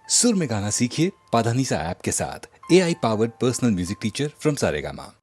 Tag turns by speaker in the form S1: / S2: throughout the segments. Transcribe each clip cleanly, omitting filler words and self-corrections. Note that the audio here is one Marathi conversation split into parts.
S1: सुर में गाना सीखिए पाधानीसा ऐप के साथ। AI powered personal music teacher from Saregama.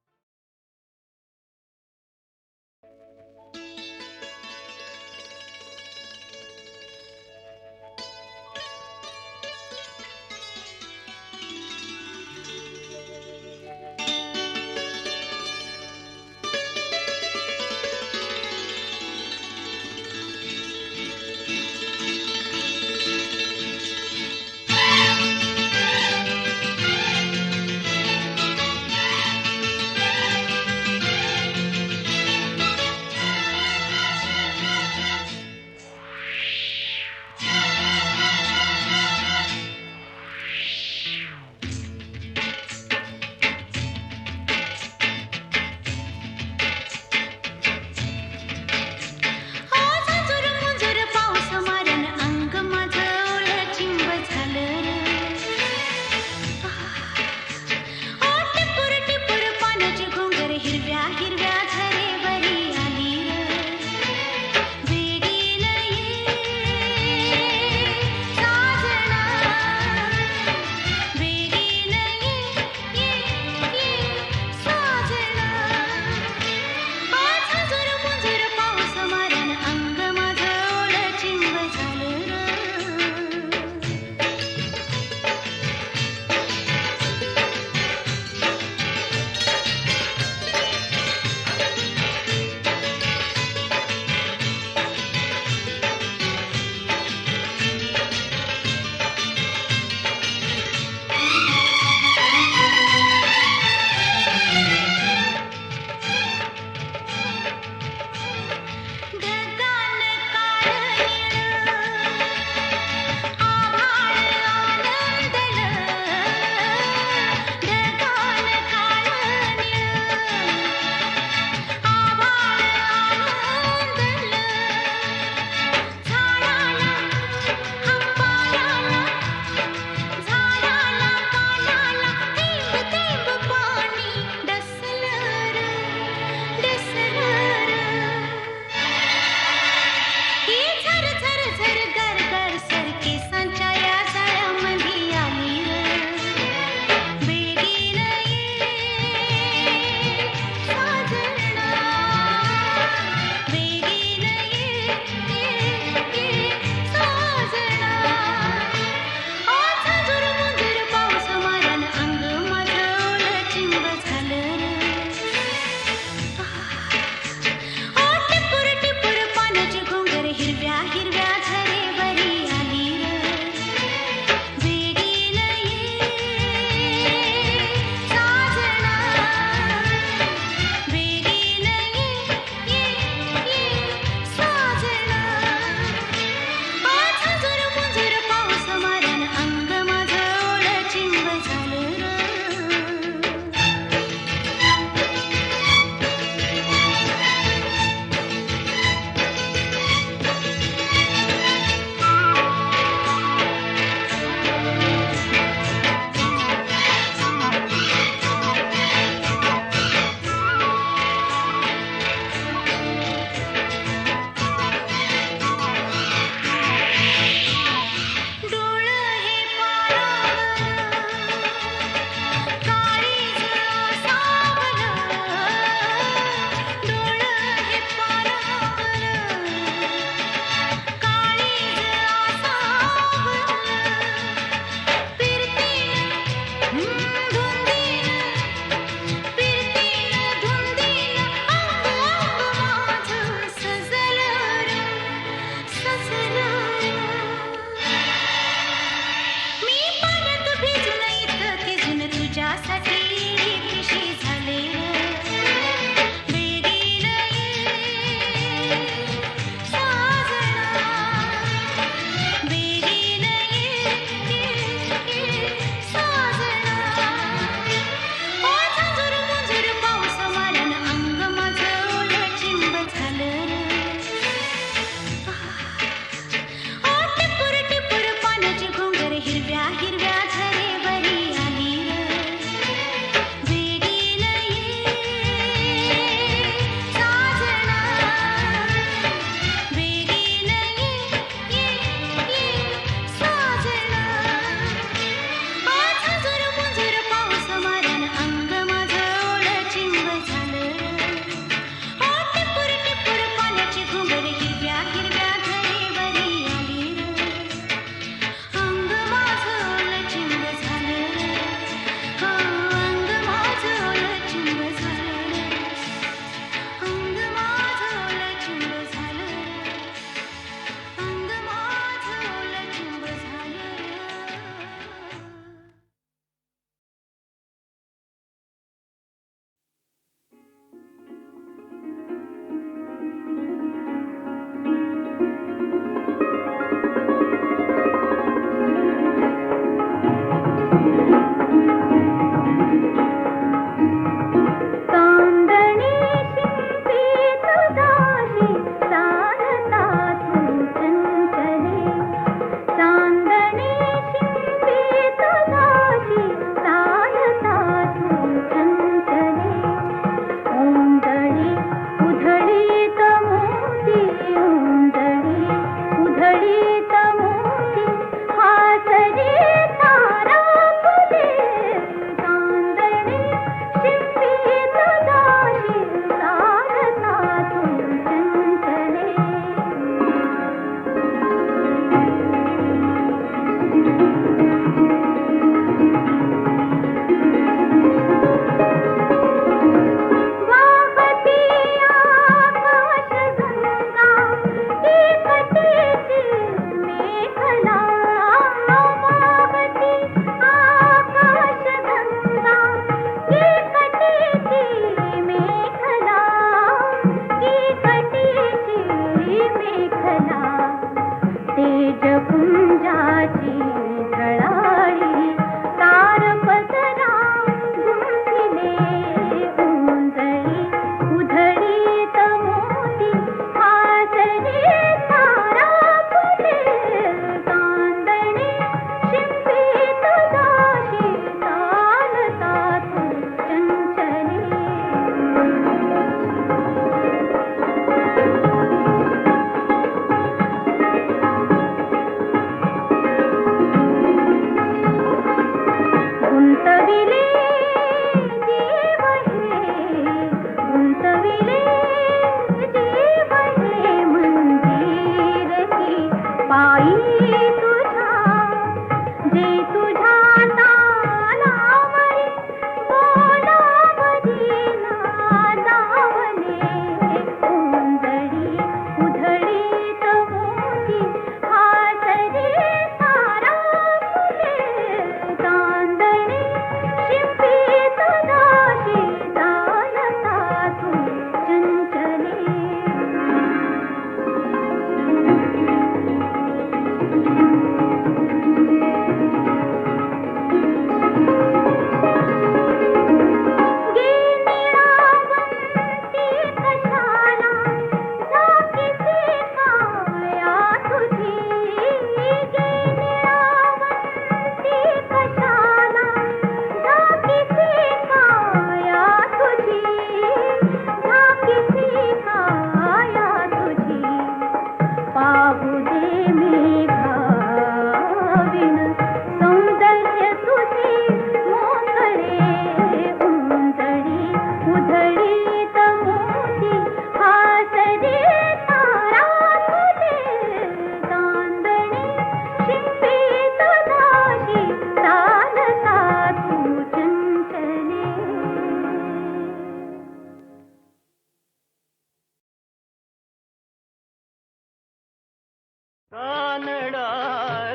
S2: कानडा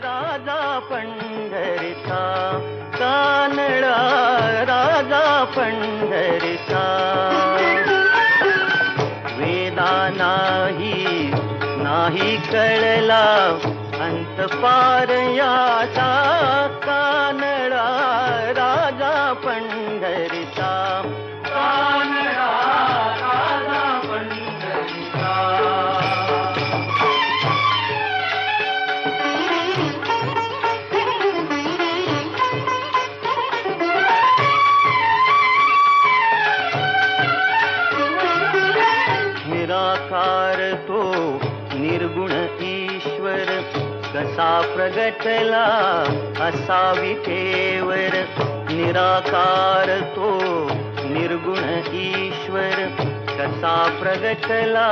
S2: राजा पंढरीचा, कानडा राजा पंढरीचा, वेदा नाही कळला अंत पार याचा, कानडा राजा पंढरीचा, कानडा राजा पंढरीचा. निराकार तो निर्गुण ईश्वर कसा प्रगटला असावी ठेवर, निराकार तो निर्गुण ईश्वर कसा प्रगटला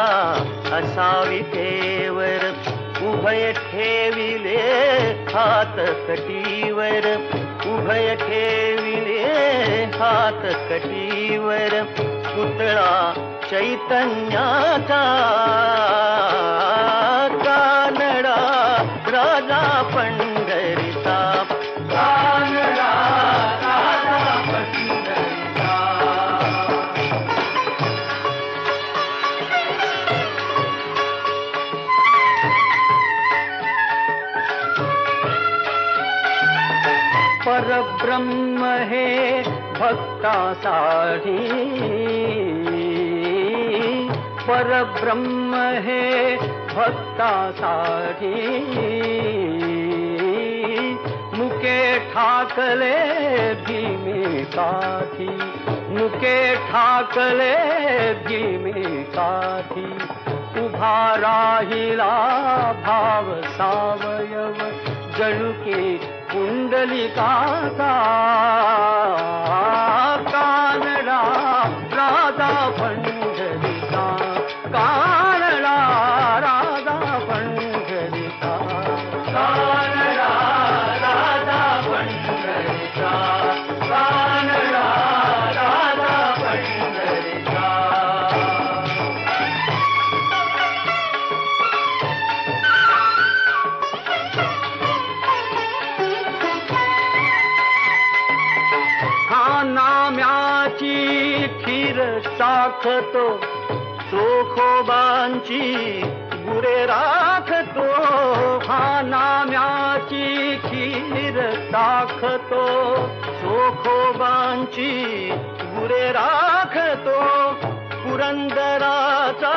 S2: असावी ठेवर, उभय ठेविले हात कटीवर, उभय ठेविले हात कटीवर, पुतळा चैतन्याचा, कानडा राजा पंढरीचा, कानडा राजा पंढरीचा. परब्रह्म हे भक्तासाठी, परब्रह्म हे भक्तासाठी, मुके ठाकले भीमेसाठी, मुके ठाकले भीमेसाठी, उभा राहिला भाव सावयव जणू की कुंडलिकाचा कानडा राजा पंढरीचा कानडा राजा पंढरीचा कानडा राजा पंढरीचा कानडा राजा पंढरीचा नाम्याची खीर टाकतो चोखोबांची गुरे राखतो हा नाम्याची खीर टाकतो चोखोबांची गुरे राखतो पुरंदराचा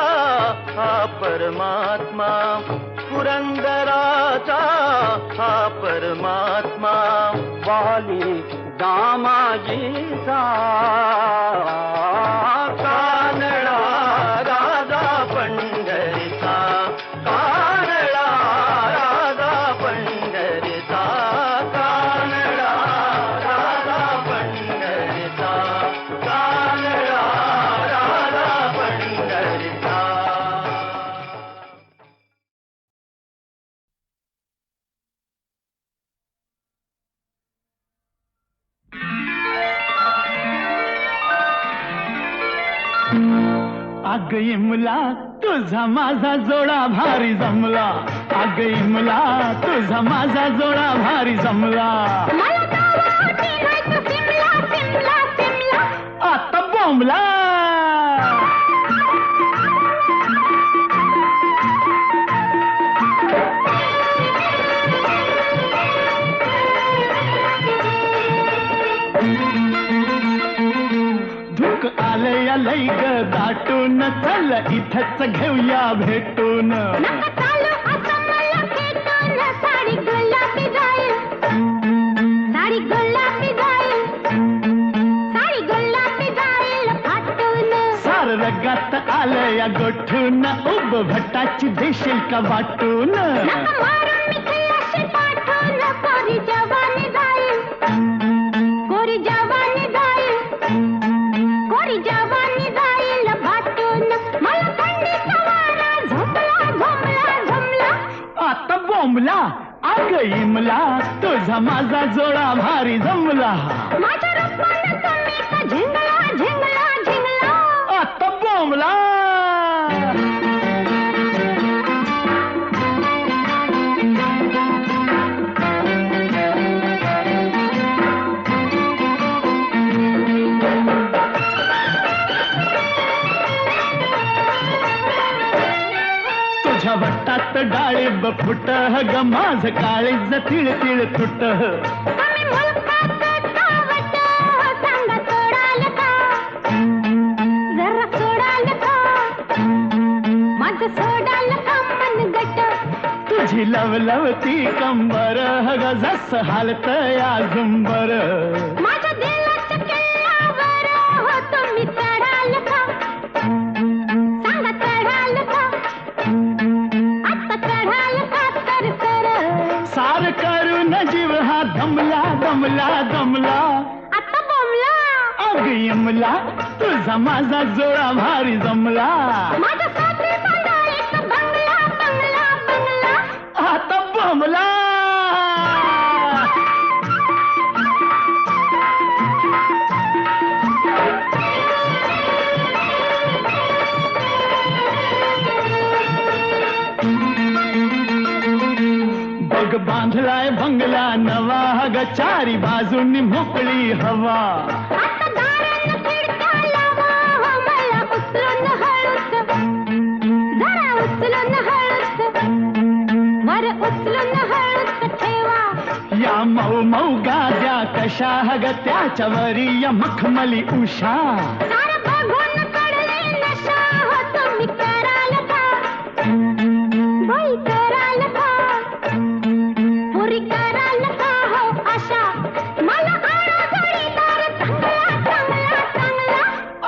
S2: हा परमात्मा पुरंदराचा हा परमात्मा वाली दामाजीचा कानडा राजा पंढरीचा कानडा राजा पंढरीचा कानडा राजा पंढरीचा कानडा राजा पंढरीचा.
S3: अग इमला तुझा माझा जोडा भारी जमला अग इमला तुझा माझा जोडा भारी जमला आता बोंबला धुक आलंय लय ग दाटून चल इथंच घेऊया भेटून
S4: साडी गुलाबी जाईल साडी गुलाबी जाईल साडी गुलाबी जाईल फाटून
S3: सार रगात आलंय गोठून उब भटाची देशील का वाटून
S4: मारून मी खिल्लाशी पाठवून कोरी जवानी जाईल कोरी जवानी जाईल कोरी जवानी जाईल फाटून मला थंडीचा वारा झोपला झोमला झोमला
S3: आता बोंबला अग इमला तुझा माझा जोडा भारी जमला
S4: माझ्या रूपानं तुम्ही का झिंगला झिंगला झिंगला
S3: आता बोंबला तुझ्या वट्टात डाळिंब फुट ग माझ काळीज तिळ तिळ तुट
S4: आम्ही मुलखात कावट सांगा सोडाल का जरा सोडाल का माझं सोडाल का मन गट
S3: तुझी लवलवती कंबर ग जस हालत या झुंबर
S4: माझ्या दिलाच्या किल्ल्यावर हो तुम्ही चढाल का सांगा चढाल का आता चढाल का तर
S3: सार करून जीव हा दमला दमला दमला
S4: आता बोंबला
S3: अग यमला तुझा माझा जोडा भारी जमला
S4: माझ्यासाठी बांधा एक बंगला बंगला बंगला
S3: आता बोंबला बग बांधलाय बंगला नवा ग चारी बाजूनी मोकळी हवा
S4: आता दारानं खिडक्या लावा हो मला उचलून हळूच जरा उचलून हळूच वर उचलून हळूच ठेवा
S3: या मऊ मऊ गाद्या कशा ग त्याच्या वरी या मखमली उषा
S4: सारं बघून कडले नशा हो तुम्ही कराल का बाई कराल का पुरी कराल का हो आशा मला आणा जोडीदार चांगला चांगला चांगला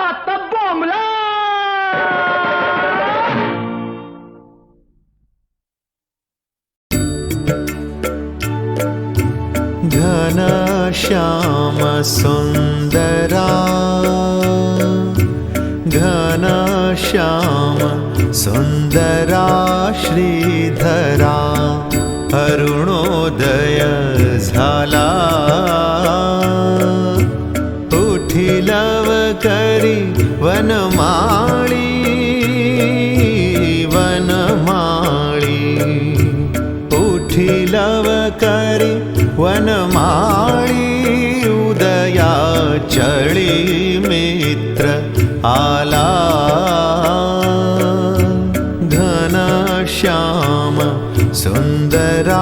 S3: आता बोंबला
S5: घनश्याम सुन्दरा घनश्याम सुन्दरा श्रीधरा अरुणोदय झाला उठी लवकरी वनमाळी वनमाळी उठी लवकरी वनमाळी उदया चळी मित्र आला घनश्याम सुन्दरा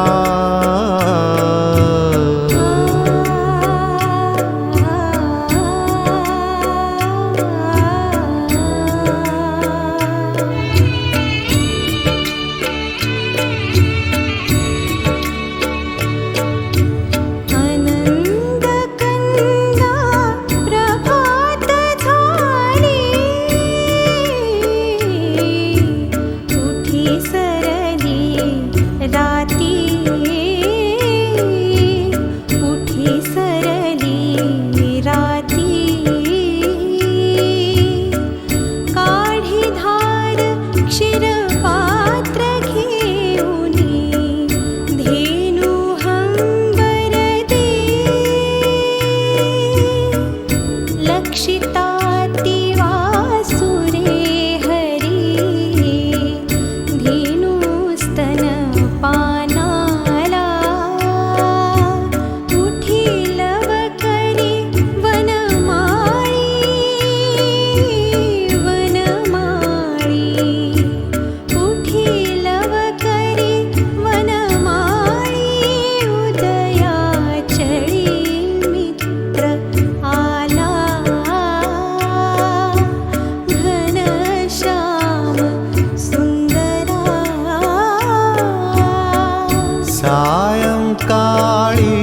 S5: सायंकाळी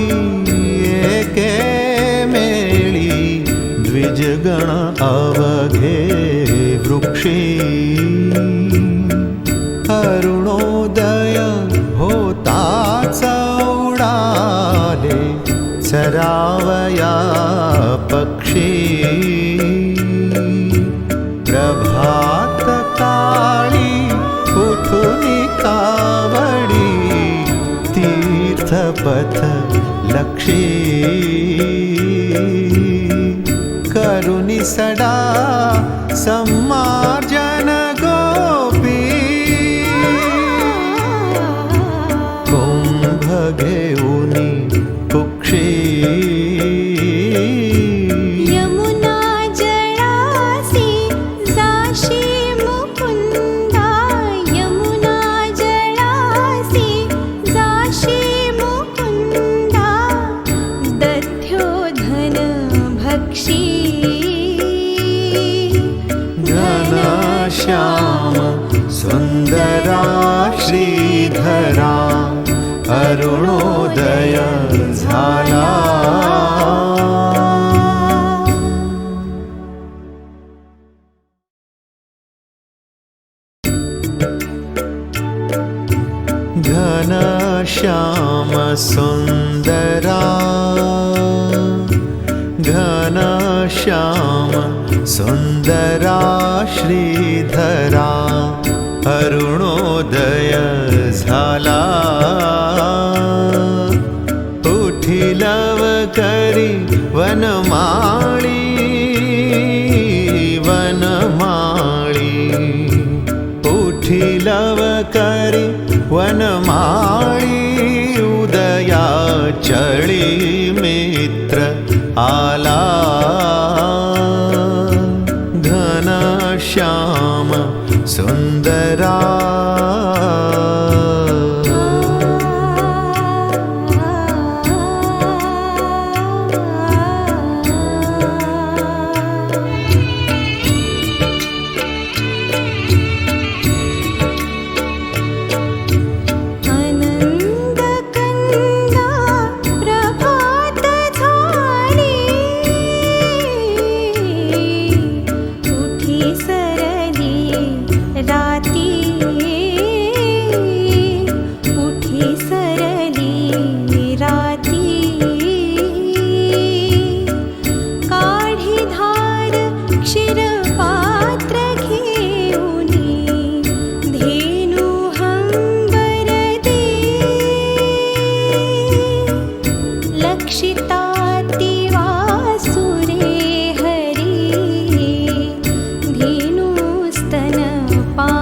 S5: एके मेळी द्विजगण अवघे वृक्षी अरुणोदय होताच उडाले चरावया पक्षी प्रभात काळी उठुनी कावडी तीर्थपथ लक्षी करुणी सडा सम्मार्जन गोपी कुंभ घेऊनी कुक्षी घनश्याम सुन्दरा श्रीधरा अरुणोदय झाला घनश्याम सुन्दरा घनश्याम सुन्दरा श्रीधरा अरुणोदय झाला उठी लवकरी वनमाळी वनमाळी उठी लवकरी वनमाळी उदया चळी मित्र आला घनश्याम सुन्दरा
S4: रात क्षीरपात्र घेऊनी धेनु हंबरदी लक्षिताति वासुरे हरी धेनु स्तनपानाला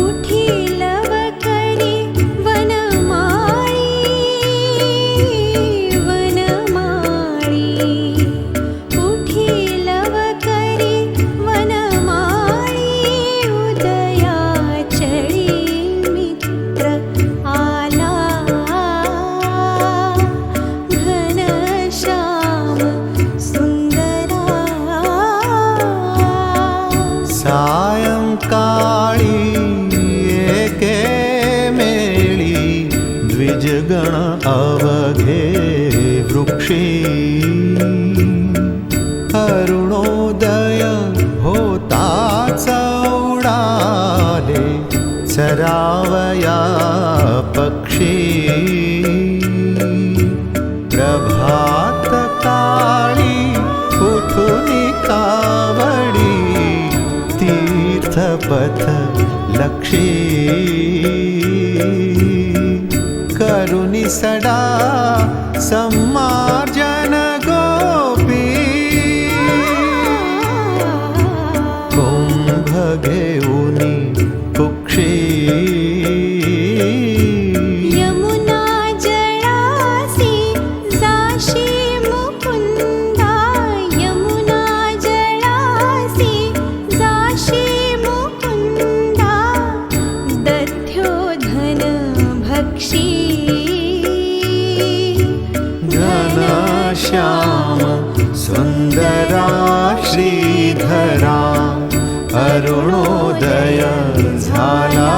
S4: उठी लवकरी वनमाळी उठी लवकरी वनमाळी उदयाचळी मित्र आला घनश्याम सुंदरा
S5: सायंकाळी एके मेळी द्विजगण अवघे वृक्षी अरुणोदय होताच उडाले चरावया पक्षी प्रभात काळी उठुनी कावडी तीर्थपथ लक्षी करुणी सडा सम्मार्जन गोपी कुंभ घेऊनी कुक्षी
S4: यमुना जळासी जाशी मुकुंदा यमुना जळासी जाशी मुकुंदा दध्यो धन भक्षी
S5: घनश्याम सुंदरा श्रीधरा अरुणोदय झाला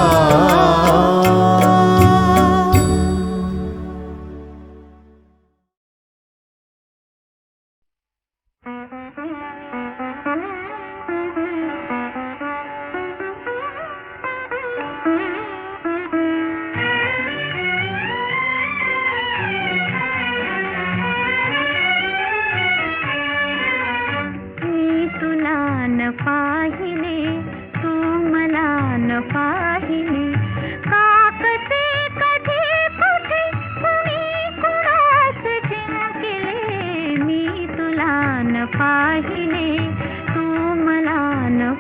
S4: मी तुला न पाहिले तू मला न पाहिले का कसे कधी कुठे कुणी कुणास जिंकले मी तुला न पाहिले तू मला न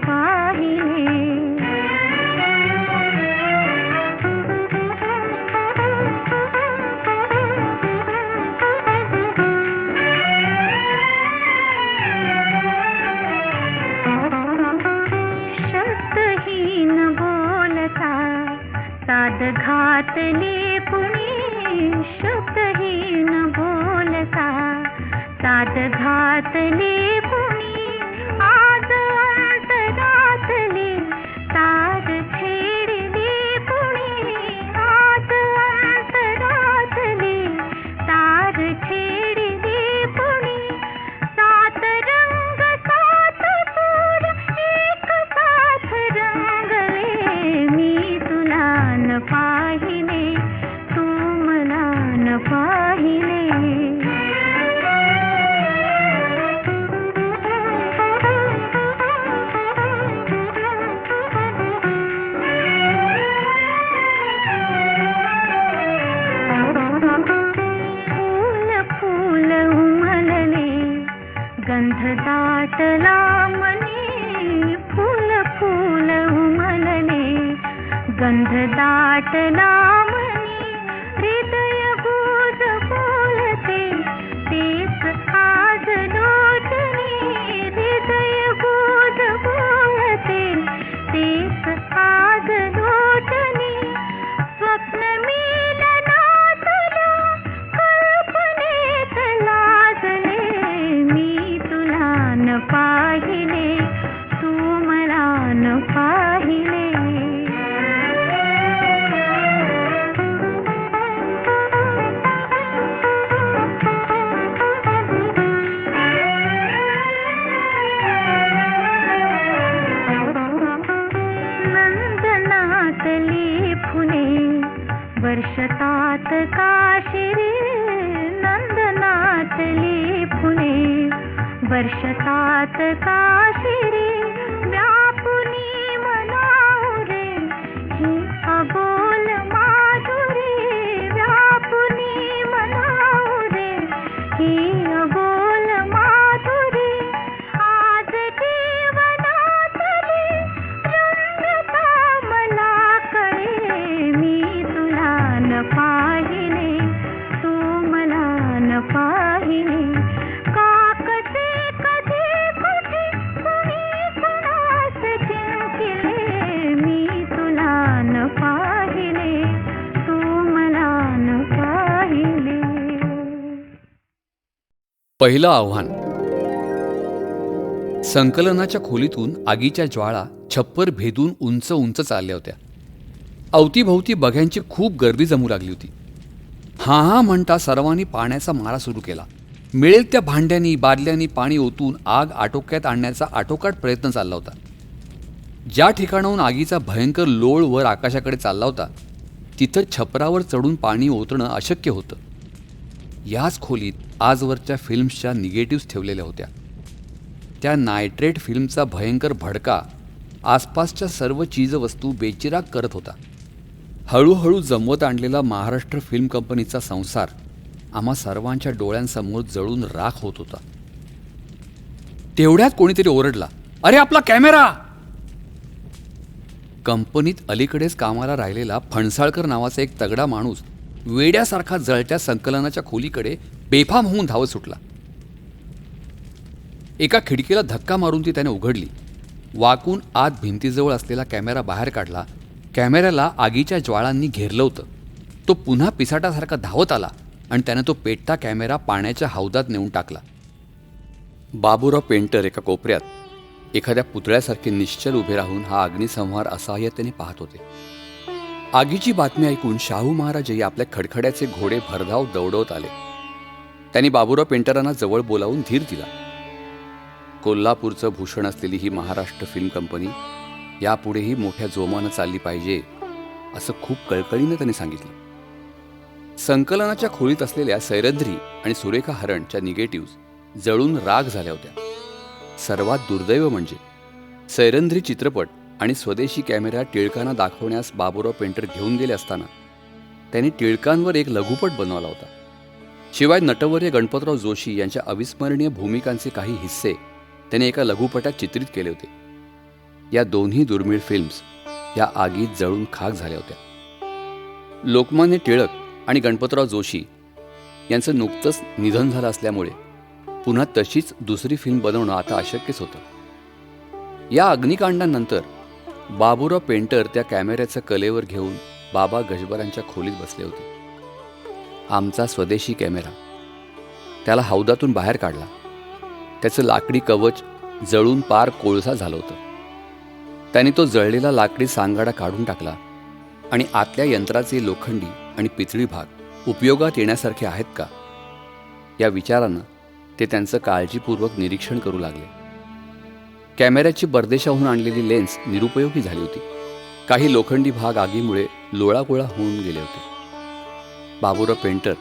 S4: शब्दहीन बोलता साध घातली पुणी शब्दहीन बोलता साध घातली पुणी आज अंतरातली तार छेडली पुणी आज अंतरातली तार छेडली पुणी सात रंग सात सूर एक साथ रंगले मी तुला न पाहिले तू मला न पाहिले फूल फूल उमलले गंध दाटला मनी फूल फूल उमलले गंध दाटला मनी हृदय गोद बोलते तेच आज लोटणी हृदय गोद बोलते तेच आज लोटणी स्वप्न मिलनातल्या कल्पनेत लाजले मी तुला न पाहिले तू मला न पाहिले नंदनातली फुले वर्षतात काशी रे नंदनातली फुले वर्षतात काशिरे व्यापुनी मनाहुरे ही अबोल माधुरे व्यापुनी मनाहुरे ही अबोल माधुरे आज जीवनातली रम्यता मला कळे मी तुला न पाहिले तू मला न पाहिले का कसे कधी कुठे कुणी कुणास जिंकले मी तुला न पाहिले तू मला न पाहिले.
S6: पहिलं आव्हान. संकलनाच्या खोलीतून आगीच्या ज्वाळा छप्पर भेदून उंच उंच चालल्या होत्या. अवतीभोवती बघ्यांची खूप गर्दी जमू लागली होती. हा हा म्हणता सर्वांनी पाण्याचा मारा सुरू केला. मिळेल त्या भांड्यांनी बादल्यांनी पाणी ओतून आग आटोक्यात आणण्याचा आटोकाट प्रयत्न चालला होता. ज्या ठिकाणाहून आगीचा भयंकर लोळ वर आकाशाकडे चालला होता तिथं छपरावर चढून पाणी ओतणं अशक्य होतं. याच खोलीत आजवरच्या फिल्म्सच्या निगेटिव्स ठेवलेल्या होत्या. त्या नायट्रेट फिल्मचा भयंकर भडका आसपासच्या सर्व चीजवस्तू बेचिराग करत होता. हळूहळू जमवत आणलेला महाराष्ट्र फिल्म कंपनीचा संसार आम्हा सर्वांच्या डोळ्यांसमोर जळून राख होत होता. तेवढ्यात कोणीतरी ओरडला, अरे आपला कॅमेरा! कंपनीत अलीकडेच कामाला राहिलेला फणसाळकर नावाचा एक तगडा माणूस वेड्यासारखा जळत्या संकलनाच्या खोलीकडे बेफाम होऊन धावत सुटला. एका खिडकीला धक्का मारून ती त्याने उघडली. वाकून आत भिंतीजवळ असलेला कॅमेरा बाहेर काढला. कॅमेऱ्याला आगीच्या ज्वाळांनी घेरलं होतं. तो पुन्हा पिसाटासारखा धावत आला आणि त्याने तो पेटता कॅमेरा पाण्याच्या हौदात नेऊन टाकला. बाबूराव पेंटर एका कोपऱ्यात एखाद्या पुतळ्यासारखे निश्चल उभे राहून हा अग्निसंहार असहाय्यतेने पाहत होते. आगीची बातमी ऐकून शाहू महाराजही आपल्या खडखड्याचे घोडे भरधाव दौडवत आले. त्यांनी बाबूराव पेंटरांना जवळ बोलावून धीर दिला. कोल्हापूरचं भूषण असलेली ही महाराष्ट्र फिल्म कंपनी यापुढेही मोठ्या जोमानं चालली पाहिजे असं खूप कळकळीनं त्यांनी सांगितलं. संकलनाच्या खोलीत असलेल्या सैरंध्री आणि सुरेखा हरणच्या निगेटिव्ह जळून राग झाल्या होत्या. सर्वात दुर्दैव म्हणजे सैरंध्री चित्रपट आणि स्वदेशी कॅमेरा टिळकांना दाखवण्यास बाबूराव पेंटर घेऊन गेले असताना त्यांनी टिळकांवर एक लघुपट बनवला होता. शिवाय नटवर्य गणपतराव जोशी यांच्या अविस्मरणीय भूमिकांचे काही हिस्से त्यांनी एका लघुपटात चित्रित केले होते. या दोन्ही दुर्मिळ फिल्म्स या आगीत जळून खाक झाल्या होत्या. लोकमान्य टिळक आणि गणपतराव जोशी यांचं नुकतंच निधन झालं असल्यामुळे पुन्हा तशीच दुसरी फिल्म बनवणं आता अशक्यच होतं. या अग्निकांडानंतर बाबूराव पेंटर त्या कॅमेऱ्याचं कलेवर घेऊन बाबा गजबरांच्या खोलीत बसले होते. आमचा स्वदेशी कॅमेरा त्याला हौदातून बाहेर काढला. त्याचं लाकडी कवच जळून पार कोळसा झालं होतं. त्याने तो जळलेला लाकडी सांगाडा काढून टाकला आणि आतल्या यंत्राचे लोखंडी आणि पितळी भाग उपयोगात येण्यासारखे आहेत का या विचारानं ते त्यांचं काळजीपूर्वक निरीक्षण करू लागले. कॅमेऱ्याची परदेशाहून आणलेली लेन्स निरुपयोगी झाली होती. काही लोखंडी भाग आगीमुळे लोळागोळा होऊन गेले होते. बाबूराव पेंटर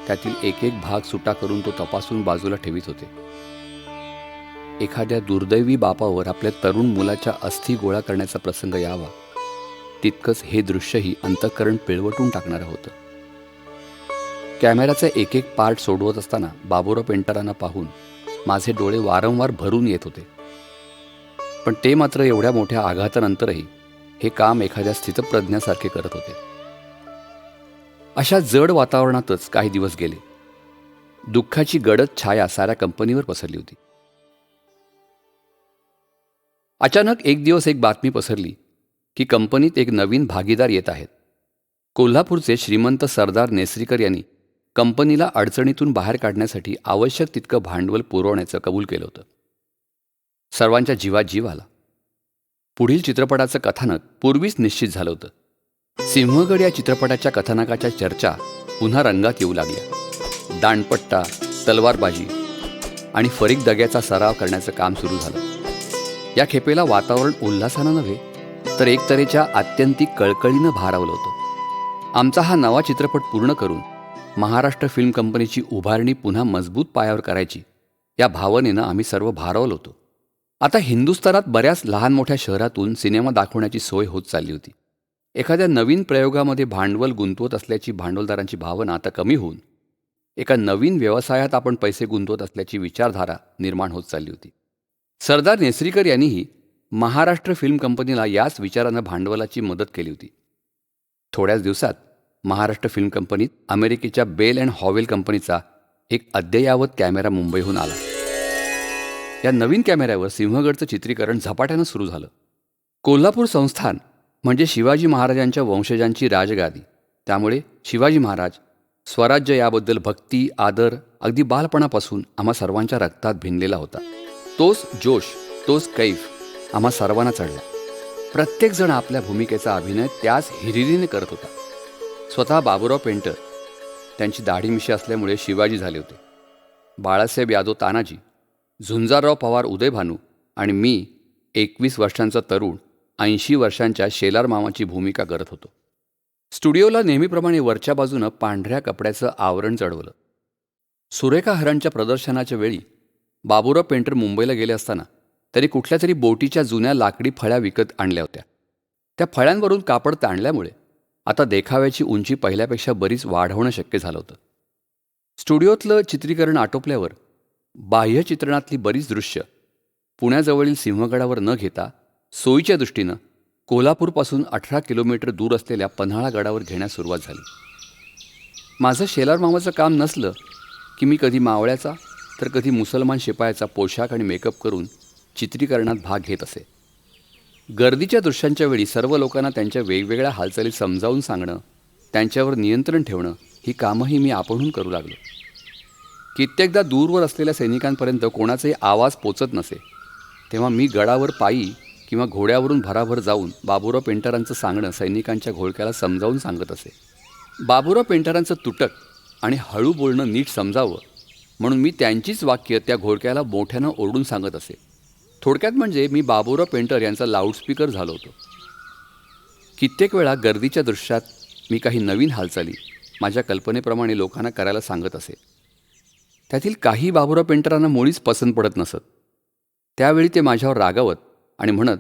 S6: त्यातील एक एक भाग सुटा करून तो तपासून बाजूला ठेवीत होते. एखाद्या दुर्दैवी बापावर आपल्या तरुण मुलाच्या अस्थी गोळा करण्याचा प्रसंग यावा तितकंच हे दृश्यही अंतःकरण पिळवटून टाकणारं होतं. कॅमेऱ्याचा एक एक पार्ट सोडवत असताना बाबूराव पेंटरांना पाहून माझे डोळे वारंवार भरून येत होते. पण ते मात्र एवढ्या मोठ्या आघातानंतरही हे काम एखाद्या स्थितप्रज्ञासारखे करत होते. अशा जड वातावरणातच काही दिवस गेले. दुःखाची गडद छाया साऱ्या कंपनीवर पसरली होती. अचानक एक दिवस एक बातमी पसरली की कंपनीत एक नवीन भागीदार येत आहेत. कोल्हापूरचे श्रीमंत सरदार नेसरीकर यांनी कंपनीला अडचणीतून बाहेर काढण्यासाठी आवश्यक तितकं भांडवल पुरवण्याचं कबूल केलं होतं. सर्वांच्या जीवात जीव आला. पुढील चित्रपटाचं कथानक पूर्वीच निश्चित झालं होतं. सिंहगड या चित्रपटाच्या कथानकाच्या चर्चा पुन्हा रंगात येऊ लागल्या. दांडपट्टा, तलवारबाजी आणि फरीक दग्याचा सराव करण्याचं काम सुरू झालं. या खेपेला वातावरण उल्हासानं नव्हे तर एक तऱ्हेच्या आत्यंतिक कळकळीनं भारावलं होतं. आमचा हा नवा चित्रपट पूर्ण करून महाराष्ट्र फिल्म कंपनीची उभारणी पुन्हा मजबूत पायावर करायची या भावनेनं आम्ही सर्व भारावल होतो. आता हिंदुस्थानात बऱ्याच लहान मोठ्या शहरातून सिनेमा दाखवण्याची सोय होत चालली होती. एखाद्या नवीन प्रयोगामध्ये भांडवल गुंतवत असल्याची भांडवलदारांची भावना आता कमी होऊन एका नवीन व्यवसायात आपण पैसे गुंतवत असल्याची विचारधारा निर्माण होत चालली होती. सरदार नेसरीकर यांनीही महाराष्ट्र फिल्म कंपनीला याच विचारानं भांडवलाची मदत केली होती. थोड्याच दिवसात महाराष्ट्र फिल्म कंपनीत अमेरिकेच्या बेल अँड हॉवेल कंपनीचा एक अद्ययावत कॅमेरा मुंबईहून आला. या नवीन कॅमेऱ्यावर सिंहगडचं चित्रीकरण झपाट्यानं सुरू झालं. कोल्हापूर संस्थान म्हणजे शिवाजी महाराजांच्या वंशजांची राजगादी. त्यामुळे शिवाजी महाराज, स्वराज्य याबद्दल भक्ती, आदर अगदी बालपणापासून आम्हा सर्वांच्या रक्तात भिनलेला होता. तोच जोश, तोच कैफ आम्हा सर्वांना चढला. प्रत्येकजण आपल्या भूमिकेचा अभिनय त्याच हिरिरीने करत होता. स्वतः बाबूराव पेंटर, त्यांची दाढी मिशी असल्यामुळे शिवाजी झाले होते. बाळासाहेब यादव तानाजी, झुंजारराव पवार उदयभानू आणि मी 21 वर्षांचा तरुण 80 वर्षांच्या शेलार मामाची भूमिका करत होतो. स्टुडिओला नेहमीप्रमाणे वरच्या बाजूनं पांढऱ्या कपड्याचं आवरण चढवलं. सुरेखा हरणच्या प्रदर्शनाच्या वेळी बाबूराव पेंटर मुंबईला गेले असताना त्यांनी कुठल्या तरी बोटीच्या जुन्या लाकडी फळ्या विकत आणल्या होत्या. त्या फळ्यांवरून कापड ताणल्यामुळे आता देखाव्याची उंची पहिल्यापेक्षा बरीच वाढवणं शक्य झालं होतं. स्टुडिओतलं चित्रीकरण आटोपल्यावर बाह्य चित्रणातली बरीच दृश्य पुण्याजवळील सिंहगडावर न घेता सोयीच्या दृष्टीनं कोल्हापूरपासून 18 किलोमीटर दूर असलेल्या पन्हाळा गडावर घेण्यास सुरुवात झाली. माझं शेलार मामाचं काम नसलं की मी कधी मावळ्याचा तर कधी मुसलमान शिपायाचा पोशाख आणि मेकअप करून चित्रीकरणात भाग घेत असे. गर्दीच्या दृश्यांच्या वेळी सर्व लोकांना त्यांच्या वेगवेगळ्या हालचाली समजावून सांगणं, त्यांच्यावर नियंत्रण ठेवणं ही कामंही मी आपणहून करू लागलो. कित्येकदा दूरवर असलेल्या सैनिकांपर्यंत कोणाचाही आवाज पोचत नसे, तेव्हा मी गडावर पायी किंवा घोड्यावरून भराभर जाऊन बाबूराव पेंटरांचं सांगणं सैनिकांच्या घोळक्याला समजावून सांगत असे. बाबूराव पेंटरांचं तुटक आणि हळू बोलणं नीट समजावं म्हणून मी त्यांचीच वाक्य त्या घोळक्याला मोठ्यानं ओरडून सांगत असे. थोडक्यात म्हणजे मी बाबूराव पेंटर यांचा लाऊडस्पीकर झालो होतो. कित्येक वेळा गर्दीच्या दृश्यात मी काही नवीन हालचाली माझ्या कल्पनेप्रमाणे लोकांना करायला सांगत असे. त्यातील काही बाबूराव पेंटरांना मुळीच पसंत पडत नसत. त्यावेळी ते माझ्यावर रागावत आणि म्हणत,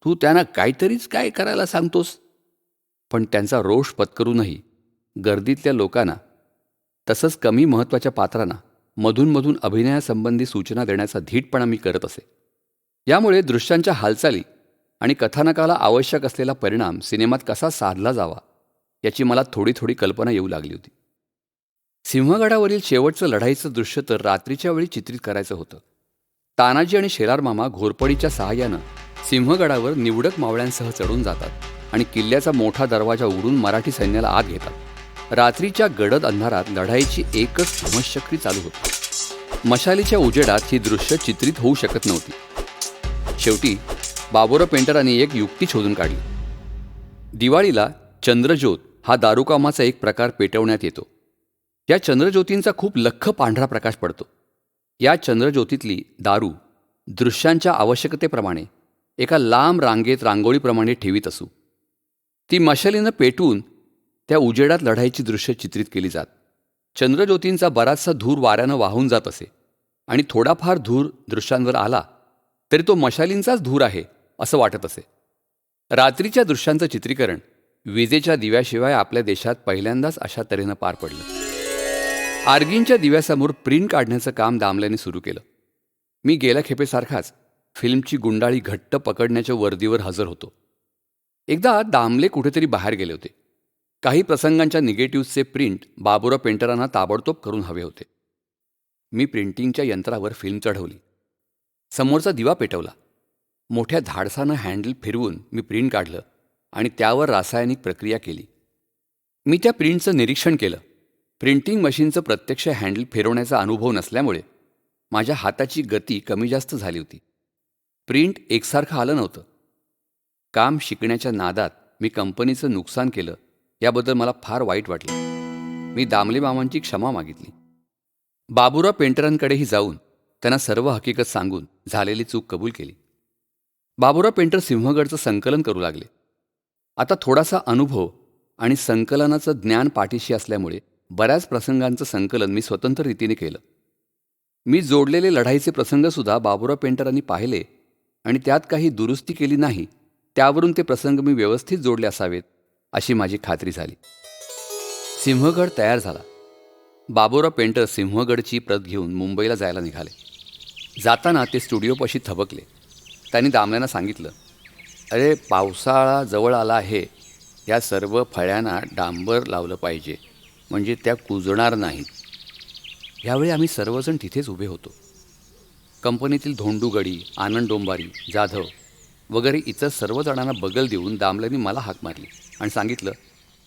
S6: तू त्यांना काहीतरीच काय करायला सांगतोस. पण त्यांचा रोष पत्करूनही गर्दीतल्या लोकांना तसंच कमी महत्त्वाच्या पात्रांना मधूनमधून अभिनयासंबंधी सूचना देण्याचा धीटपणा मी करत असे. यामुळे दृश्यांच्या हालचाली आणि कथानकाला आवश्यक असलेला परिणाम सिनेमात कसा साधला जावा याची मला थोडी थोडी कल्पना येऊ लागली होती. सिंहगडावरील शेवटचं लढाईचं दृश्य तर रात्रीच्या वेळी चित्रित करायचं होतं. तानाजी आणि शेलार मामा घोरपडीच्या सहाय्यानं सिंहगडावर निवडक मावळ्यांसह चढून जातात आणि किल्ल्याचा मोठा दरवाजा उघडून मराठी सैन्याला आत घेतात. रात्रीच्या गडद अंधारात लढाईची एकच धमश्चक्री चालू होती. मशालीच्या उजेडात ही दृश्य चित्रित होऊ शकत नव्हती. शेवटी बाबूराव पेंटरांनी एक युक्ती शोधून काढली. दिवाळीला चंद्रज्योत हा दारूकामाचा एक प्रकार पेटवण्यात येतो. या चंद्रज्योतींचा खूप लख्ख पांढरा प्रकाश पडतो. या चंद्रज्योतीतली दारू दृश्यांच्या आवश्यकतेप्रमाणे एका लांब रांगेत रांगोळीप्रमाणे ठेवीत असू. ती मशालीनं पेटवून त्या उजेडात लढाईची दृश्य चित्रित केली जात. चंद्रज्योतींचा बराचसा धूर वाऱ्यानं वाहून जात असे आणि थोडाफार धूर दृश्यांवर आला तरी तो मशालींचाच धूर आहे असं वाटत असे. रात्रीच्या दृश्यांचं चित्रीकरण विजेच्या दिव्याशिवाय आपल्या देशात पहिल्यांदाच अशा तऱ्हेनं पार पडलं. आर्गींच्या दिव्यासमोर प्रिंट काढण्याचं काम दामल्याने सुरू केलं. मी गेल्या खेपेसारखाच फिल्मची गुंडाळी घट्ट पकडण्याच्या वर्दीवर हजर होतो. एकदा दामले कुठेतरी बाहेर गेले होते. काही प्रसंगांच्या निगेटिव्हचे प्रिंट बाबूराव पेंटरांना ताबडतोब करून हवे होते. मी प्रिंटिंगच्या यंत्रावर फिल्म चढवली. समोरचा दिवा पेटवला. मोठ्या धाडसानं हँडल फिरवून मी प्रिंट काढलं आणि त्यावर रासायनिक प्रक्रिया केली. मी त्या प्रिंटचं निरीक्षण केलं. प्रिंटिंग मशीनचं प्रत्यक्ष हँडल फिरवण्याचा अनुभव नसल्यामुळे माझ्या हाताची गती कमी जास्त झाली होती. प्रिंट एकसारखं आलं नव्हतं. काम शिकण्याच्या नादात मी कंपनीचं नुकसान केलं याबद्दल मला फार वाईट वाटलं. मी दामले मामांची क्षमा मागितली. बाबूराव पेंटरांकडेही जाऊन त्यांना सर्व हकीकत सांगून झालेली चूक कबूल केली. बाबूराव पेंटर सिंहगडचं संकलन करू लागले. आता थोडासा अनुभव आणि संकलनाचं ज्ञान पाठीशी असल्यामुळे बऱ्याच प्रसंगांचं संकलन मी स्वतंत्र रीतीने केलं. मी जोडलेले लढाईचे प्रसंगसुद्धा बाबुराव पेंटरांनी पाहिले आणि त्यात काही दुरुस्ती केली नाही, त्यावरून ते प्रसंग मी व्यवस्थित जोडले असावेत अशी माझी खात्री झाली. सिंहगड तयार झाला. बाबुराव पेंटर सिंहगडची प्रत घेऊन मुंबईला जायला निघाले. जाताना ते स्टुडिओपाशी थबकले. त्यांनी दामल्यांना सांगितलं, अरे पावसाळा जवळ आला आहे, या सर्व फळ्यांना डांबर लावलं पाहिजे, म्हणजे त्या कुजणार नाहीत. यावेळी आम्ही सर्वजण तिथेच उभे होतो. कंपनीतील धोंडूगडी, आनंद डोंबारी, जाधव वगैरे इतर सर्वजणांना बगल देऊन दामल्यांनी मला हाक मारली आणि सांगितलं,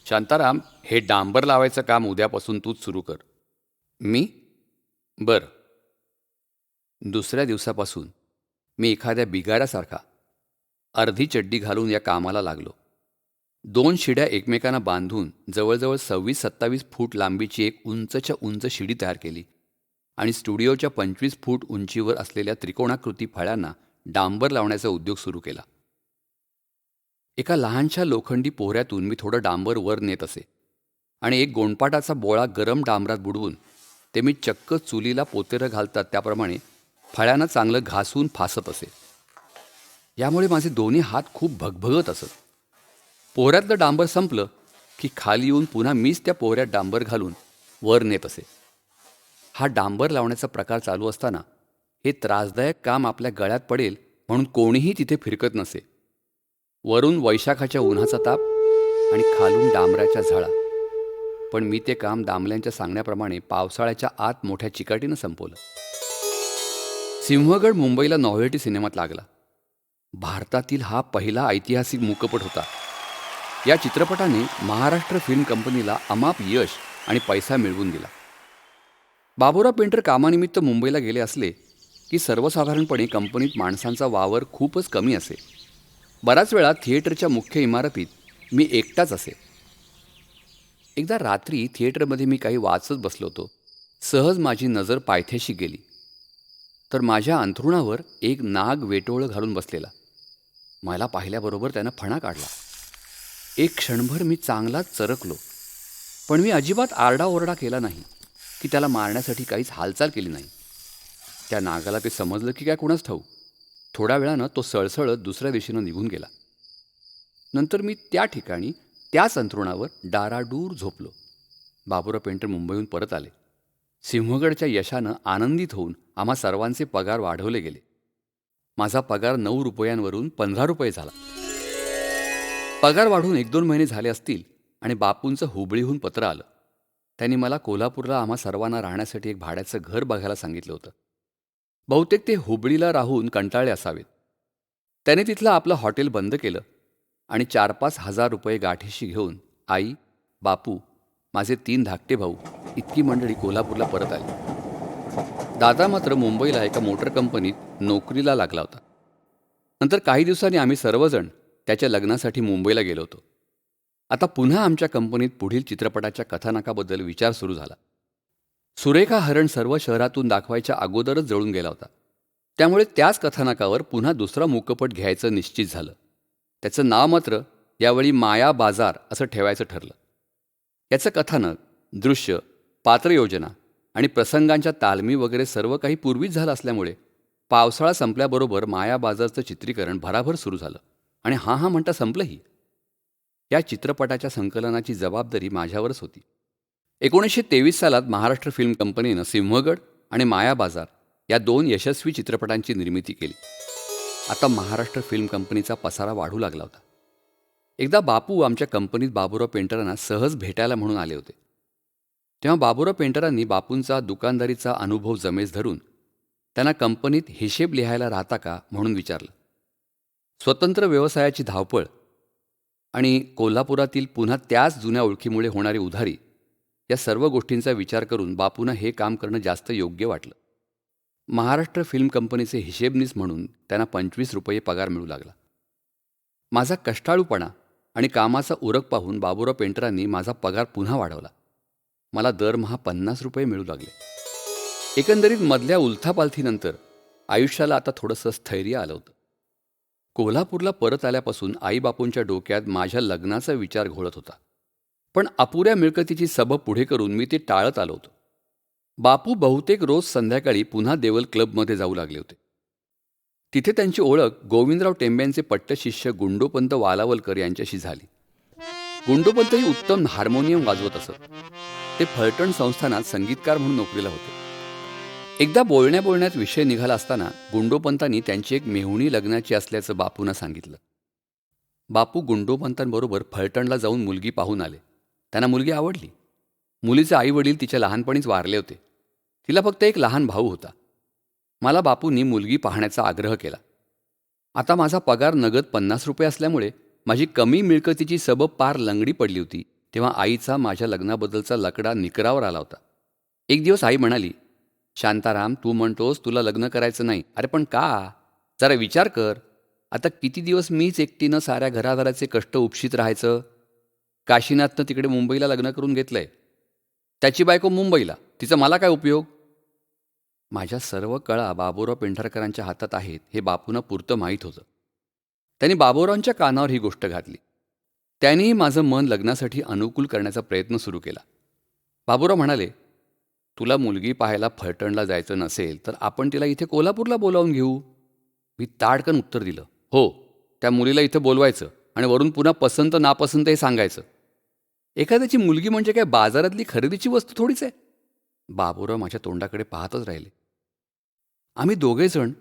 S6: शांताराम, हे डांबर लावायचं काम उद्यापासून तूच सुरू कर. मी बरं. दुसऱ्या दिवसापासून मी एखाद्या बिगाऱ्यासारखा अर्धी चड्डी घालून या कामाला लागलो. 2 शिड्या एकमेकांना बांधून जवळजवळ 26-27 फूट लांबीची एक उंचच्या उंच शिडी तयार केली आणि स्टुडिओच्या 25 फूट उंचीवर असलेल्या त्रिकोणाकृती फळ्यांना डांबर लावण्याचा उद्योग सुरू केला. एका लहानशा लोखंडी पोहऱ्यातून मी थोडं डांबर वर नेत असे आणि एक गोंडपाटाचा बोळा गरम डांबरात बुडवून ते मी चक्क चुलीला पोतेरं घालतात त्याप्रमाणे फळ्यांना चांगलं घासून फासत असे. यामुळे माझे दोन्ही हात खूप भगभगत असत. पोहऱ्यातलं डांबर संपलं की खाली येऊन पुन्हा मीच त्या पोहऱ्यात डांबर घालून वर नेत असे. हा डांबर लावण्याचा प्रकार चालू असताना हे त्रासदायक काम आपल्या गळ्यात पडेल म्हणून कोणीही तिथे फिरकत नसे. वरून वैशाखाच्या उन्हाचा ताप आणि खालून डांबराच्या झळा. पण मी ते काम दामल्यांच्या सांगण्याप्रमाणे पावसाळ्याच्या आत मोठ्या चिकाटीनं संपवलं. सिंहगड मुंबईला नॉव्हेल्टी सिनेमात लागला. भारतातील हा पहिला ऐतिहासिक मूकपट होता. या चित्रपटाने महाराष्ट्र फिल्म कंपनीला अमाप यश आणि पैसा मिळवून दिला. बाबुराव पेंटर कामानिमित्त मुंबईला गेले असले की सर्वसाधारणपणे कंपनीत माणसांचा वावर खूपच कमी असे. बराच वेळा थिएटरच्या मुख्य इमारतीत मी एकटाच असे. एकदा रात्री थिएटरमध्ये मी काही वाचत बसलो होतो. सहज माझी नजर पायथ्याशी गेली तर माझ्या अंथरुणावर एक नाग वेटोळं घालून बसलेला. मला पाहिल्याबरोबर त्यानं फणा काढला. एक क्षणभर मी चांगलाच चरकलो, पण मी अजिबात आरडाओरडा केला नाही की त्याला मारण्यासाठी काहीच हालचाल केली नाही. त्या नागाला ते समजलं की काय कोणाच ठाऊक. थोड्या वेळानं तो सळसळत दुसऱ्या दिशेनं निघून गेला. नंतर मी त्या ठिकाणी त्याच अंथरुणावर डाराडूर झोपलो. बाबुराव पेंटर मुंबईहून परत आले. सिंहगडच्या यशानं आनंदित होऊन आम्हा सर्वांचे पगार वाढवले गेले. माझा पगार 9 रुपयांवरून 15 रुपये झाला. पगार वाढून 1-2 महिने झाले असतील आणि बापूंचं हुबळीहून पत्र आलं. त्यांनी मला कोल्हापूरला आम्हा सर्वांना राहण्यासाठी एक भाड्याचं घर बघायला सांगितलं होतं. बहुतेक ते हुबळीला राहून कंटाळले असावेत. त्याने तिथलं आपलं हॉटेल बंद केलं आणि 4-5 हजार रुपये गाठीशी घेऊन आई, बापू, माझे 3 धाकटे भाऊ इतकी मंडळी कोल्हापूरला परत आली. दादा मात्र मुंबईला एका मोटर कंपनीत नोकरीला लागला होता. नंतर काही दिवसांनी आम्ही सर्वजण त्याच्या लग्नासाठी मुंबईला गेलो होतो. आता पुन्हा आमच्या कंपनीत पुढील चित्रपटाच्या कथानकाबद्दल विचार सुरू झाला. सुरेखा हरण सर्व शहरातून दाखवायच्या अगोदरच जळून गेला होता. त्यामुळे त्याच कथानकावर पुन्हा दुसरा मूकपट घ्यायचं निश्चित झालं. त्याचं नाव मात्र यावेळी माया बाजार असं ठेवायचं ठरलं. याचं कथानक, दृश्य, पात्रयोजना आणि प्रसंगांच्या तालमी वगैरे सर्व काही पूर्वीच झालं असल्यामुळे पावसाळा संपल्याबरोबर माया बाजारचं चित्रीकरण भराभर सुरू झालं आणि हा म्हणता संपलंही. या चित्रपटाच्या संकलनाची जबाबदारी माझ्यावरच होती. 1923 सालात महाराष्ट्र फिल्म कंपनीनं सिंहगड आणि माया बाजार या 2 यशस्वी चित्रपटांची निर्मिती केली. आता महाराष्ट्र फिल्म कंपनीचा पसारा वाढू लागला होता. एकदा बापू आमच्या कंपनीत बाबुराव पेंटरांना सहज भेटायला म्हणून आले होते. तेव्हा बाबुराव पेंटरांनी बापूंचा दुकानदारीचा अनुभव जमेस धरून त्यांना कंपनीत हिशेब लिहायला राहता का म्हणून विचारलं. स्वतंत्र व्यवसायाची धावपळ आणि कोल्हापुरातील पुन्हा त्याच जुन्या ओळखीमुळे होणारी उधारी या सर्व गोष्टींचा विचार करून बापूंना हे काम करणं जास्त योग्य वाटलं. महाराष्ट्र फिल्म कंपनीचे हिशेबनीस म्हणून त्यांना 25 रुपये पगार मिळू लागला. माझा कष्टाळूपणा आणि कामाचा उरक पाहून बाबुराव पेंटरांनी माझा पगार पुन्हा वाढवला. मला दरमहा 50 रुपये मिळू लागले. एकंदरीत मधल्या उलथापालथीनंतर आयुष्याला आता थोडंसं स्थैर्य आलं होतं. कोल्हापूरला परत आल्यापासून आईबापूंच्या डोक्यात माझ्या लग्नाचा विचार घोळत होता. पण अपुऱ्या मिळकतीची सबब पुढे करून मी ते टाळत आलो होतो. बापू बहुतेक रोज संध्याकाळी पुन्हा देवल क्लबमध्ये जाऊ लागले होते. तिथे त्यांची ओळख गोविंदराव टेंब्यांचे पट्टशिष्य गुंडोपंत वालावलकर यांच्याशी झाली. गुंडोपंतही उत्तम हार्मोनियम वाजवत असत. ते फलटण संस्थानात संगीतकार म्हणून नोकरीला होते. एकदा बोलण्यात विषय निघाला असताना गुंडोपंतांनी त्यांची एक मेहुणी लग्नाची असल्याचं बापूंना सांगितलं. बापू गुंडोपंतांबरोबर फलटणला जाऊन मुलगी पाहून आले. त्यांना मुलगी आवडली. मुलीचे आई वडील तिच्या लहानपणीच वारले होते. तिला फक्त एक लहान भाऊ होता. मला बापूंनी मुलगी पाहण्याचा आग्रह केला. आता माझा पगार नगद 50 रुपये असल्यामुळे माझी कमी मिळकतीची सबब पार लंगडी पडली होती. तेव्हा आईचा माझ्या लग्नाबद्दलचा लकडा निकरावर आला होता. एक दिवस आई म्हणाली, शांताराम, तू म्हणतोस तुला लग्न करायचं नाही. अरे पण का? जरा विचार कर. आता किती दिवस मीच एकटीनं साऱ्या घरादाराचे कष्ट उपशीत राहायचं? काशीनाथनं तिकडे मुंबईला लग्न करून घेतलंय. त्याची बायको मुंबईला. तिचा मला काय उपयोग? माझ्या सर्व कळा बाबूराव पेंढारकरांच्या हातात आहेत हे बापूंना पुरतं माहीत होतं. त्यांनी बाबूरावांच्या कानावर ही गोष्ट घातली. त्यांनीही माझं मन लग्नासाठी अनुकूल करण्याचा प्रयत्न सुरू केला. बाबूराव म्हणाले, तुला मुलगी पाहायला फलटणला जायचं नसेल तर आपण तिला इथे कोल्हापूरला बोलावून घेऊ. मी ताडकन उत्तर दिलं, हो, त्या मुलीला इथं बोलवायचं आणि वरून पुन्हा पसंत नापसंत हे सांगायचं. एखाद्याची मुलगी म्हणजे काय बाजारातली खरेदीची वस्तू थोडीच आहे. बाबूराव माझ्या तोंडाकडे पाहतच राहिले. आम्ही दोघेजण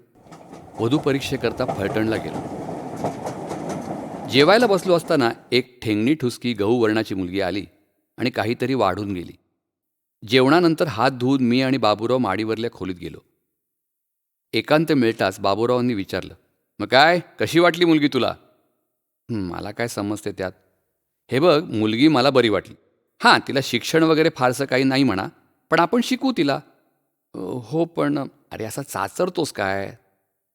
S6: वधू परीक्षेकरता फलटणला गेलो. जेवायला बसलो असताना एक ठेंगणी ठुसकी गहू वर्णाची मुलगी आली आणि काहीतरी वाढून गेली. जेवणानंतर हात धुवून मी आणि बाबूराव माडीवरल्या खोलीत गेलो. एकांत मिळताच बाबूरावांनी विचारलं, मग काय, कशी वाटली मुलगी तुला? मला काय समजते त्यात. हे बघ, मुलगी मला बरी वाटली. हां, तिला शिक्षण वगैरे फारसं काही नाही म्हणा, पण आपण शिकू तिला. हो पण, अरे असा चाचरतोस काय?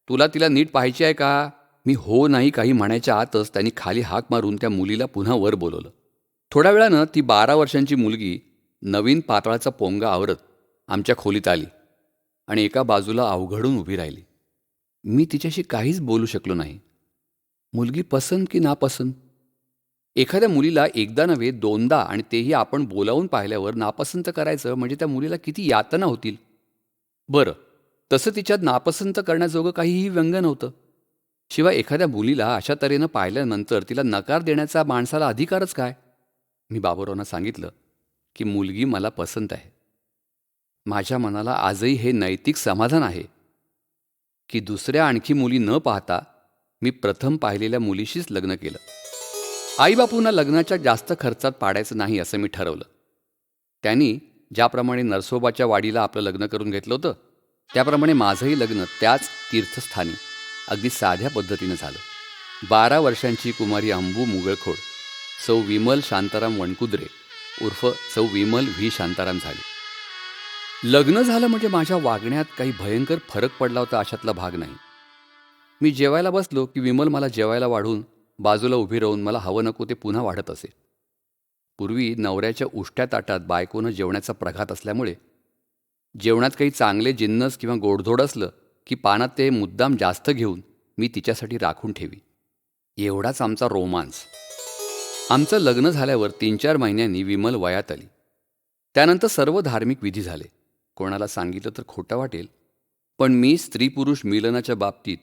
S6: तुला तिला नीट पाहायची आहे का? मी हो नाही काही म्हणायच्या आतच त्यांनी खाली हाक मारून त्या मुलीला पुन्हा वर बोलवलं. थोड्या वेळानं ती 12 वर्षांची मुलगी नवीन पातळाचा पोंगा आवरत आमच्या खोलीत आली आणि एका बाजूला अवघडून उभी राहिली. मी तिच्याशी काहीच बोलू शकलो नाही. मुलगी पसंत की नापसंत? एखाद्या मुलीला एकदा नव्हे दोनदा आणि तेही आपण बोलावून पाहिल्यावर नापसंत करायचं म्हणजे त्या मुलीला किती यातना होतील. बरं, तसं तिच्यात नापसंत करण्याजोगं काहीही व्यंग नव्हतं. शिवाय एखाद्या मुलीला अशा तऱ्हेनं पाहिल्यानंतर तिला नकार देण्याचा माणसाला अधिकारच काय? मी बाबूरावांना सांगितलं की मुलगी मला पसंत आहे. माझ्या मनाला आजही हे नैतिक समाधान आहे की दुसऱ्या आणखी मुली न पाहता मी प्रथम पाहिलेल्या मुलीशीच लग्न केलं. आईबापूंना लग्नाच्या जास्त खर्चात पाडायचं नाही असं मी ठरवलं. त्यांनी ज्याप्रमाणे नरसोबाच्या वाडीला आपलं लग्न करून घेतलं होतं त्याप्रमाणे माझंही लग्न त्याच तीर्थस्थानी अगदी साध्या पद्धतीनं झालं. 12 वर्षांची कुमारी अंबू मुगळखोड सौ विमल शांताराम वणकुद्रे उर्फ सौ विमल व्ही शांताराम झाली. लग्न झालं म्हणजे माझ्या वागण्यात काही भयंकर फरक पडला होता अशातला भाग नाही. मी जेवायला बसलो की विमल मला जेवायला वाढून बाजूला उभी राहून मला हवं नको ते पुन्हा वाढत असे. पूर्वी नवऱ्याच्या उष्ट्या ताटात बायकोनं जेवण्याचा प्रघात असल्यामुळे जेवणात काही चांगले जिन्नस किंवा गोडधोड असलं की पानात ते मुद्दाम जास्त घेऊन मी तिच्यासाठी राखून ठेवी. एवढाच आमचा रोमांस. आमचं लग्न झाल्यावर 3-4 महिन्यांनी विमल वयात आली. त्यानंतर सर्व धार्मिक विधी झाले. कोणाला सांगितलं तर खोटं वाटेल, पण मी स्त्री पुरुष मिलनाच्या बाबतीत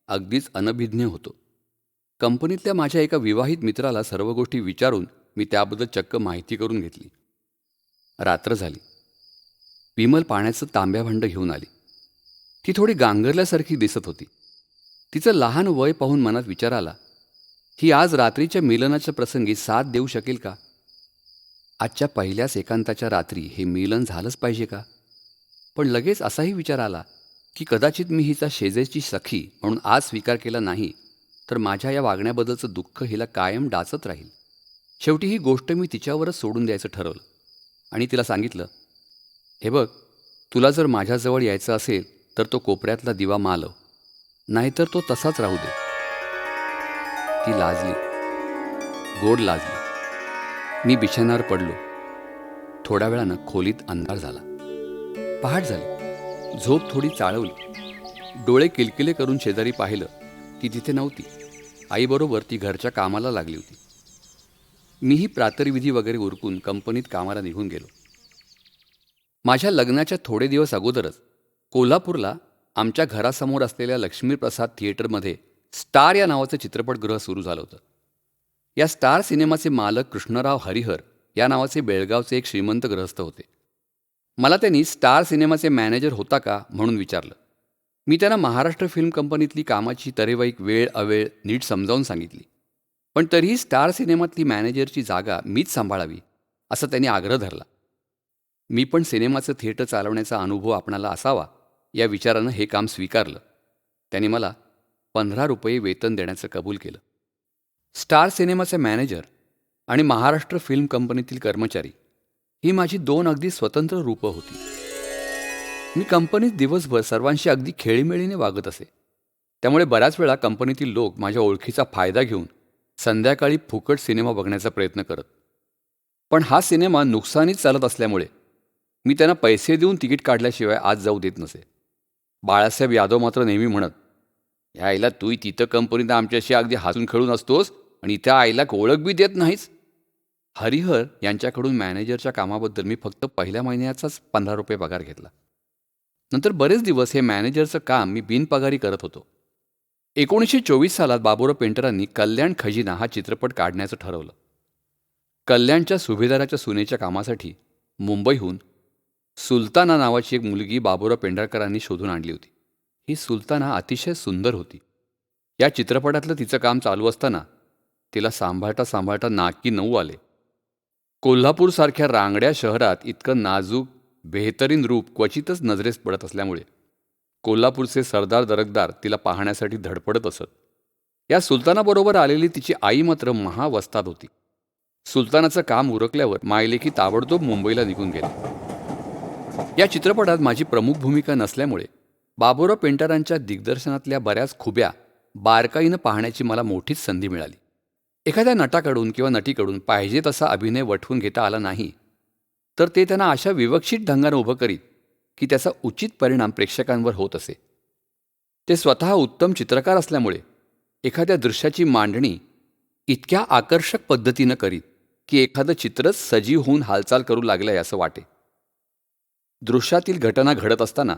S6: अगदीच अनभिज्ञ होतो. कंपनीतल्या माझ्या एका विवाहित मित्राला सर्व गोष्टी विचारून मी त्याबद्दल चक्क माहिती करून घेतली. रात्र झाली. विमल पाण्याचं तांब्याभांडं घेऊन आली. ती थोडी गांगरल्यासारखी दिसत होती. तिचं लहान वय पाहून मनात विचार आला, ही आज रात्रीच्या मिलनाच्या प्रसंगी साथ देऊ शकेल का? आजच्या पहिल्याच एकांताच्या रात्री हे मिलन झालंच पाहिजे का? पण लगेच असाही विचार आला की कदाचित मी हिचा शेजारची सखी म्हणून आज स्वीकार केला नाही तर माझ्या या वागण्याबद्दलचं दुःख हिला कायम डाचत राहील. शेवटी ही गोष्ट मी तिच्यावरच सोडून द्यायचं ठरवलं आणि तिला सांगितलं, हे बघ, तुला जर माझ्याजवळ यायचं असेल तर तो कोपऱ्यातला दिवा मालव, नाहीतर तो तसाच राहू दे. ती लाजली, गोड लाजली. मी बिछाण्यावर पडलो. थोड्या वेळानं खोलीत अंधार झाला. पहाट झाली. झोप थोडी चाळवली. डोळे किलकिले करून शेजारी पाहिलं, ती तिथे नव्हती. आईबरोबर ती घरच्या कामाला लागली होती. मीही प्रातर्विधी वगैरे उरकून कंपनीत कामाला निघून गेलो. माझ्या लग्नाच्या थोडे दिवस अगोदरच कोल्हापूरला आमच्या घरासमोर असलेल्या लक्ष्मीप्रसाद थिएटरमध्ये स्टार या नावाचं चित्रपटगृह सुरू झालं होतं. या स्टार सिनेमाचे मालक कृष्णराव हरिहर या नावाचे बेळगावचे एक श्रीमंत गृहस्थ होते. मला त्यांनी स्टार सिनेमाचे मॅनेजर होता का म्हणून विचारलं. मी त्यांना महाराष्ट्र फिल्म कंपनीतली कामाची तरेवाईक वेळ अवेळ नीट समजावून सांगितली. पण तरीही स्टार सिनेमातली मॅनेजरची जागा मीच सांभाळावी असा त्यांनी आग्रह धरला. मी पण सिनेमाचं थिएटर चालवण्याचा अनुभव आपणाला असावा या विचारानं हे काम स्वीकारलं. त्यांनी मला 15 रुपये वेतन देण्याचं कबूल केलं. स्टार सिनेमाचे मॅनेजर आणि महाराष्ट्र फिल्म कंपनीतील कर्मचारी ही माझी 2 अगदी स्वतंत्र रूपं होती. मी कंपनीत दिवसभर सर्वांशी अगदी खेळीमेळीने वागत असे. त्यामुळे बऱ्याच वेळा कंपनीतील लोक माझ्या ओळखीचा फायदा घेऊन संध्याकाळी फुकट सिनेमा बघण्याचा प्रयत्न करत. पण हा सिनेमा नुकसानीत चालत असल्यामुळे मी त्यांना पैसे देऊन तिकीट काढल्याशिवाय आत जाऊ देत नसे. बाळासाहेब यादव मात्र नेहमी म्हणत, ह्या आईला तू तिथं कंपनीत आमच्याशी अगदी हसून खेळून असतोस आणि त्या आईला ओळख बी देत नाहीस. हरिहर यांच्याकडून मॅनेजरच्या कामाबद्दल मी फक्त पहिल्या महिन्याचाच 15 रुपये पगार घेतला. नंतर बरेच दिवस हे मॅनेजरचं काम मी बिनपगारी करत होतो. 1924 सालात बाबुराव पेंटरांनी कल्याण खजिना हा चित्रपट काढण्याचं ठरवलं. कल्याणच्या सुभेदाराच्या सुनेच्या कामासाठी मुंबईहून सुलताना नावाची एक मुलगी बाबुराव पेंढारकरांनी शोधून आणली होती. ही सुलताना अतिशय सुंदर होती. या चित्रपटातलं तिचं काम चालू असताना तिला सांभाळता सांभाळता नाकी 9 आले. कोल्हापूरसारख्या रांगड्या शहरात इतकं नाजूक बेहतरीन रूप क्वचितच नजरेस पडत असल्यामुळे कोल्हापूरचे सरदार दरकदार तिला पाहण्यासाठी धडपडत असत. या सुलतानाबरोबर आलेली तिची आई मात्र महावस्ताद होती. सुलतानाचं काम उरकल्यावर मायलेकी ताबडतोब मुंबईला निघून गेले. या चित्रपटात माझी प्रमुख भूमिका नसल्यामुळे बाबुराव पेंटरांच्या दिग्दर्शनातल्या बऱ्याच खुब्या बारकाईनं पाहण्याची मला मोठीच संधी मिळाली. एखाद्या नटाकडून किंवा नटीकडून पाहिजे तसा अभिनय वठवून घेता आला नाही तर ते त्यांना अशा विवक्षित ढंगानं उभं करीत की त्याचा उचित परिणाम प्रेक्षकांवर होत असे. ते स्वतः उत्तम चित्रकार असल्यामुळे एखाद्या दृश्याची मांडणी इतक्या आकर्षक पद्धतीनं करीत की एखादं चित्रच सजीव होऊन हालचाल करू लागलंय असं वाटे. दृश्यातील घटना घडत असताना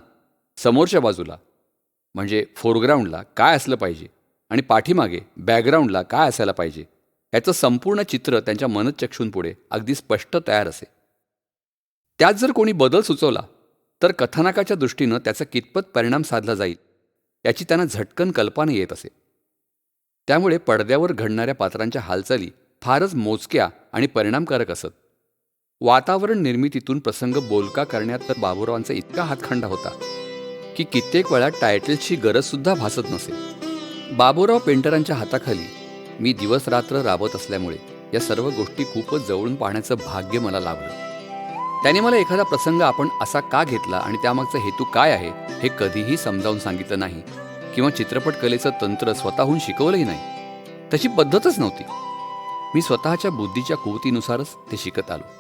S6: समोरच्या बाजूला म्हणजे फोरग्राऊंडला काय असलं पाहिजे आणि पाठीमागे बॅकग्राऊंडला काय असायला पाहिजे याचं संपूर्ण चित्र त्यांच्या मनःचक्षूंपुढे अगदी स्पष्ट तयार असे. त्यात जर कोणी बदल सुचवला तर कथानकाच्या दृष्टीनं त्याचा कितपत परिणाम साधला जाईल याची त्यांना झटकन कल्पना येत असे. त्यामुळे पडद्यावर घडणाऱ्या पात्रांच्या हालचाली फारच मोजक्या आणि परिणामकारक असत. वातावरण निर्मितीतून प्रसंग बोलका करण्यात तर बाबुरावांचा इतका हातखंडा होता की कित्येक वेळा टायटल्सची गरजसुद्धा भासत नसे. बाबुराव पेंटरांच्या हाताखाली मी दिवस रात्र राबत असल्यामुळे या सर्व गोष्टी खूपच जवळून पाहण्याचं भाग्य मला लाभलं. त्याने मला एखादा प्रसंग आपण असा का घेतला आणि त्यामागचा हेतू काय आहे हे कधीही समजावून सांगितलं नाही किंवा चित्रपट कलेचं तंत्र स्वतःहून शिकवलंही नाही. तशी पद्धतच नव्हती. मी स्वतःच्या बुद्धीच्या कुवतीनुसारच ते शिकत आलो.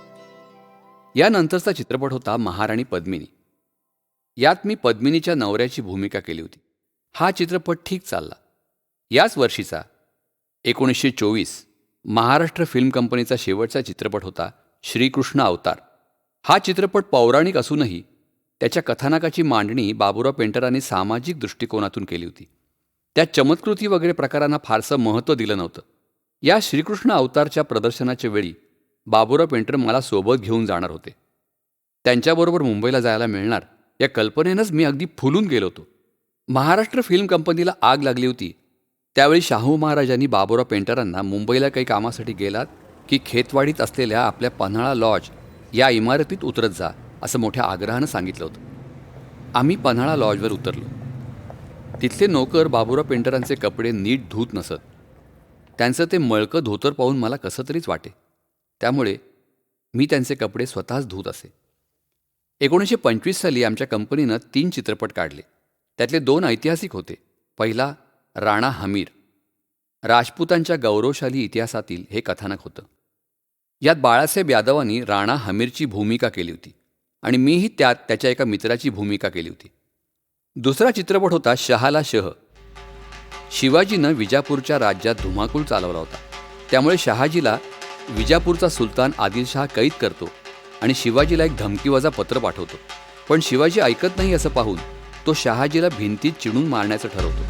S6: यानंतरचा चित्रपट होता महाराणी पद्मिनी. यात मी पद्मिनीच्या नवऱ्याची भूमिका केली होती. हा चित्रपट ठीक चालला. याच वर्षीचा 1924 महाराष्ट्र फिल्म कंपनीचा शेवटचा चित्रपट होता श्रीकृष्ण अवतार. हा चित्रपट पौराणिक असूनही त्याच्या कथानकाची मांडणी बाबुराव पेंटरांनी सामाजिक दृष्टिकोनातून केली होती. त्या चमत्कृती वगैरे प्रकारांना फारसं महत्त्व दिलं नव्हतं. या श्रीकृष्ण अवतारच्या प्रदर्शनाच्या वेळी बाबुराव पेंटर मला सोबत घेऊन जाणार होते. त्यांच्याबरोबर मुंबईला जायला मिळणार या कल्पनेनंच मी अगदी फुलून गेलो होतो. महाराष्ट्र फिल्म कंपनीला आग लागली होती त्यावेळी शाहू महाराजांनी बाबुराव पेंटरांना मुंबईला काही कामासाठी गेलात की खेतवाडीत असलेल्या आपल्या पन्हाळा लॉज या इमारतीत उतरत जा असं मोठ्या आग्रहानं सांगितलं होतं. आम्ही पन्हाळा लॉजवर उतरलो. तिथले नोकर बाबुराव पेंटरांचे कपडे नीट धूत नसत. त्यांचं ते मळकं धोतर पाहून मला कसं तरीच वाटे. त्यामुळे मी त्यांचे कपडे स्वतःच धूत असे. 1925 साली आमच्या कंपनीनं 3 चित्रपट काढले. त्यातले 2 ऐतिहासिक होते. पहिला राणा हमीर. राजपुतांच्या गौरवशाली इतिहासातील हे कथानक होतं. यात बाळासाहेब यादवांनी राणा हमीरची भूमिका केली होती आणि मीही त्यात त्याच्या एका मित्राची भूमिका केली होती. दुसरा चित्रपट होता शहाला शह. शिवाजीनं विजापूरच्या राज्यात धुमाकूळ चालवला होता. त्यामुळे शहाजीला विजापूरचा सुलतान आदिलशहा कैद करतो आणि शिवाजीला एक धमकीवजा पत्र पाठवतो. पण शिवाजी ऐकत नाही असं पाहून तो शहाजीला भिंतीत चिणून मारण्याचं ठरवतो.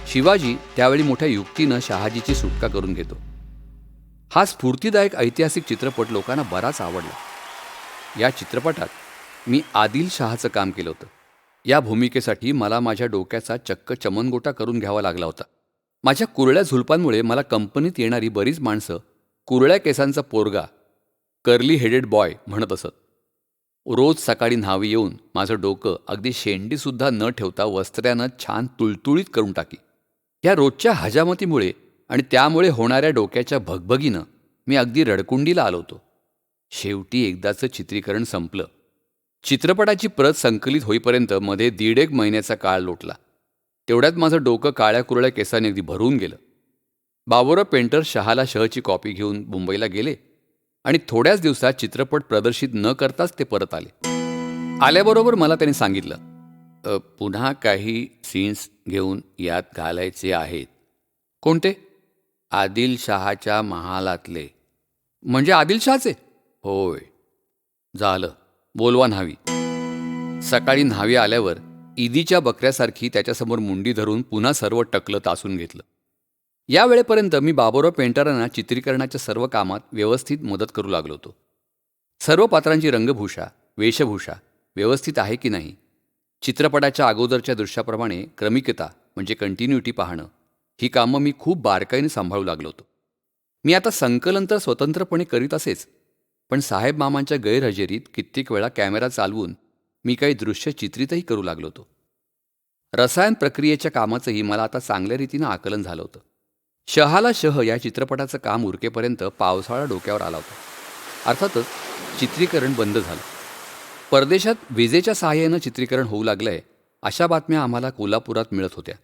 S6: शिवाजी त्यावेळी मोठ्या युक्तीनं शहाजीची सुटका करून घेतो. हा स्फूर्तिदायक ऐतिहासिक चित्रपट लोकांना बराच आवडला. या चित्रपटात मी आदिल शहाचं काम केलं होतं. या भूमिकेसाठी मला माझ्या डोक्याचा चक्क चमनगोटा करून घ्यावा लागला होता. माझ्या कुरळ्या झुलपांमुळे मला कंपनीत येणारी बरीच माणसं कुरळ्या केसांचा पोरगा, कर्ली हेडेड बॉय म्हणत असत. रोज सकाळी न्हावी येऊन माझं डोकं अगदी शेंडीसुद्धा न ठेवता वस्त्र्यानं छान तुळतुळीत करून टाकी. या रोजच्या हजामतीमुळे आणि त्यामुळे होणाऱ्या डोक्याच्या भगभगीनं मी अगदी रडकुंडीला आलो होतो. शेवटी एकदाचं चित्रीकरण संपलं. चित्रपटाची प्रत संकलित होईपर्यंत मध्ये 1.5 महिन्याचा काळ लोटला. तेवढ्यात माझं डोकं काळ्या कुरळ्या केसांनी अगदी भरून गेलं. बाबुराव पेंटर शहाला शहची कॉपी घेऊन मुंबईला गेले आणि थोड्याच दिवसात चित्रपट प्रदर्शित न करताच ते परत आले. आल्याबरोबर मला त्यांनी सांगितलं, पुन्हा काही सीन्स घेऊन यात घालायचे आहेत. कोणते? आदिल शहाच्या महालातले. म्हणजे आदिलशहाचे? होय. झालं, बोलवा न्हावी. सकाळी न्हावी आल्यावर ईदीच्या बकऱ्यासारखी त्याच्यासमोर मुंडी धरून पुन्हा सर्व टकलं तासून घेतलं. या वेळेपर्यंत मी बाबुराव पेंटरांना चित्रीकरणाच्या सर्व कामात व्यवस्थित मदत करू लागलो होतो. सर्व पात्रांची रंगभूषा, वेशभूषा व्यवस्थित आहे की नाही, चित्रपटाच्या अगोदरच्या दृश्याप्रमाणे क्रमिकता म्हणजे कंटिन्युटी पाहणं, ही कामं मी खूप बारकाईने सांभाळू लागलो होतो. मी आता संकलन तर स्वतंत्रपणे करीत असेच, पण साहेब मामांच्या गैरहजेरीत कित्येक वेळा कॅमेरा चालवून मी काही दृश्य चित्रितही करू लागलो होतो. रसायन प्रक्रियेच्या कामाचंही मला आता चांगल्या रीतीनं आकलन झालं होतं. शहाला शह या चित्रपटाचं काम उरकेपर्यंत पावसाळा डोक्यावर आला होता. अर्थातच चित्रीकरण बंद झालं. परदेशात विजेच्या सहाय्यानं चित्रीकरण होऊ लागलंय अशा बातम्या आम्हाला कोल्हापुरात मिळत होत्या.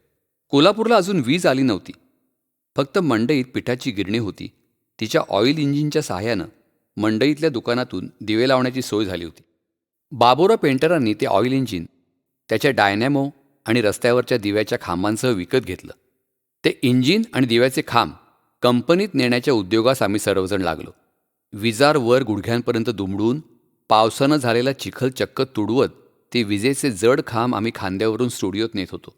S6: कोल्हापूरला अजून वीज आली नव्हती. फक्त मंडईत पिठाची गिरणी होती. तिच्या ऑइल इंजिनच्या सहाय्यानं मंडईतल्या दुकानातून दिवे लावण्याची सोय झाली होती. बाबुराव पेंटरांनी ते ऑइल इंजिन त्याच्या डायनॅमो आणि रस्त्यावरच्या दिव्याच्या खांबांसह विकत घेतलं. ते इंजिन आणि दिव्याचे खांब कंपनीत नेण्याच्या उद्योगास आम्ही सर्वजण लागलो. विजार वर गुडघ्यांपर्यंत दुमडून पावसानं झालेला चिखल चक्क तुडवत ते विजेचे जड खांब आम्ही खांद्यावरून स्टुडिओत नेत होतो.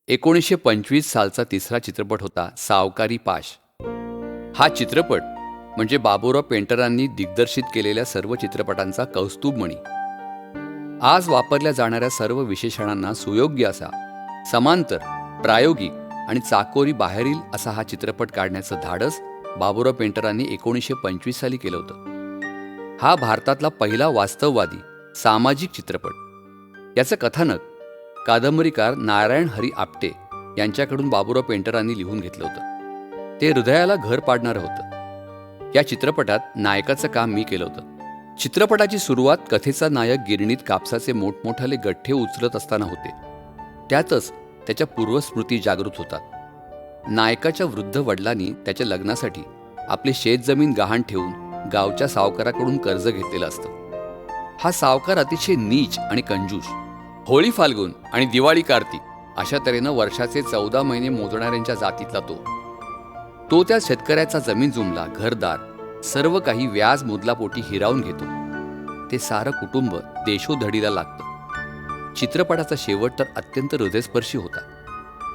S6: 1925 सालचा तिसरा चित्रपट होता सावकारी पाश. हा चित्रपट म्हणजे बाबुराव पेंटरांनी दिग्दर्शित केलेल्या सर्व चित्रपटांचा कौस्तुभमणी. आज वापरल्या जाणाऱ्या सर्व विशेषणांना सुयोग्य असा, समांतर, प्रायोगिक आणि चाकोरी बाहेरील असा हा चित्रपट काढण्याचं धाडस बाबुराव पेंटरांनी 1925 साली केलं होतं. हा भारतातला पहिला वास्तववादी सामाजिक चित्रपट. याचं कथानक कादंबरीकार नारायण हरी आपटे यांच्याकडून बाबुराव पेंटरांनी लिहून घेतलं होतं. ते हृदयाला घर पाडणारं होतं. या चित्रपटात नायकाचं काम मी केलं होतं. चित्रपटाची सुरुवात कथेचा नायक गिरणीत कापसाचे मोठमोठाले गठ्ठे उचलत असताना होते. त्यातच त्याच्या पूर्वस्मृती जागृत होतात. नायकाच्या वृद्ध वडिलांनी त्याच्या लग्नासाठी आपली शेतजमीन गहाण ठेवून गावच्या सावकाराकडून कर्ज घेतलेलं असतं. हा सावकार अतिशय नीच आणि कंजूस. होळी फाल्गुन आणि दिवाळी कार्तिक अशा तऱ्हेनं वर्षाचे 14 महिने मोजणाऱ्यांच्या जातीतला तो त्या शेतकऱ्याचा जमीन जुमला, घरदार सर्व काही व्याज मुदलापोटी हिरावून घेतो. ते सारं कुटुंब देशोधडीला लागतं. चित्रपटाचा शेवट तर अत्यंत हृदयस्पर्शी होता.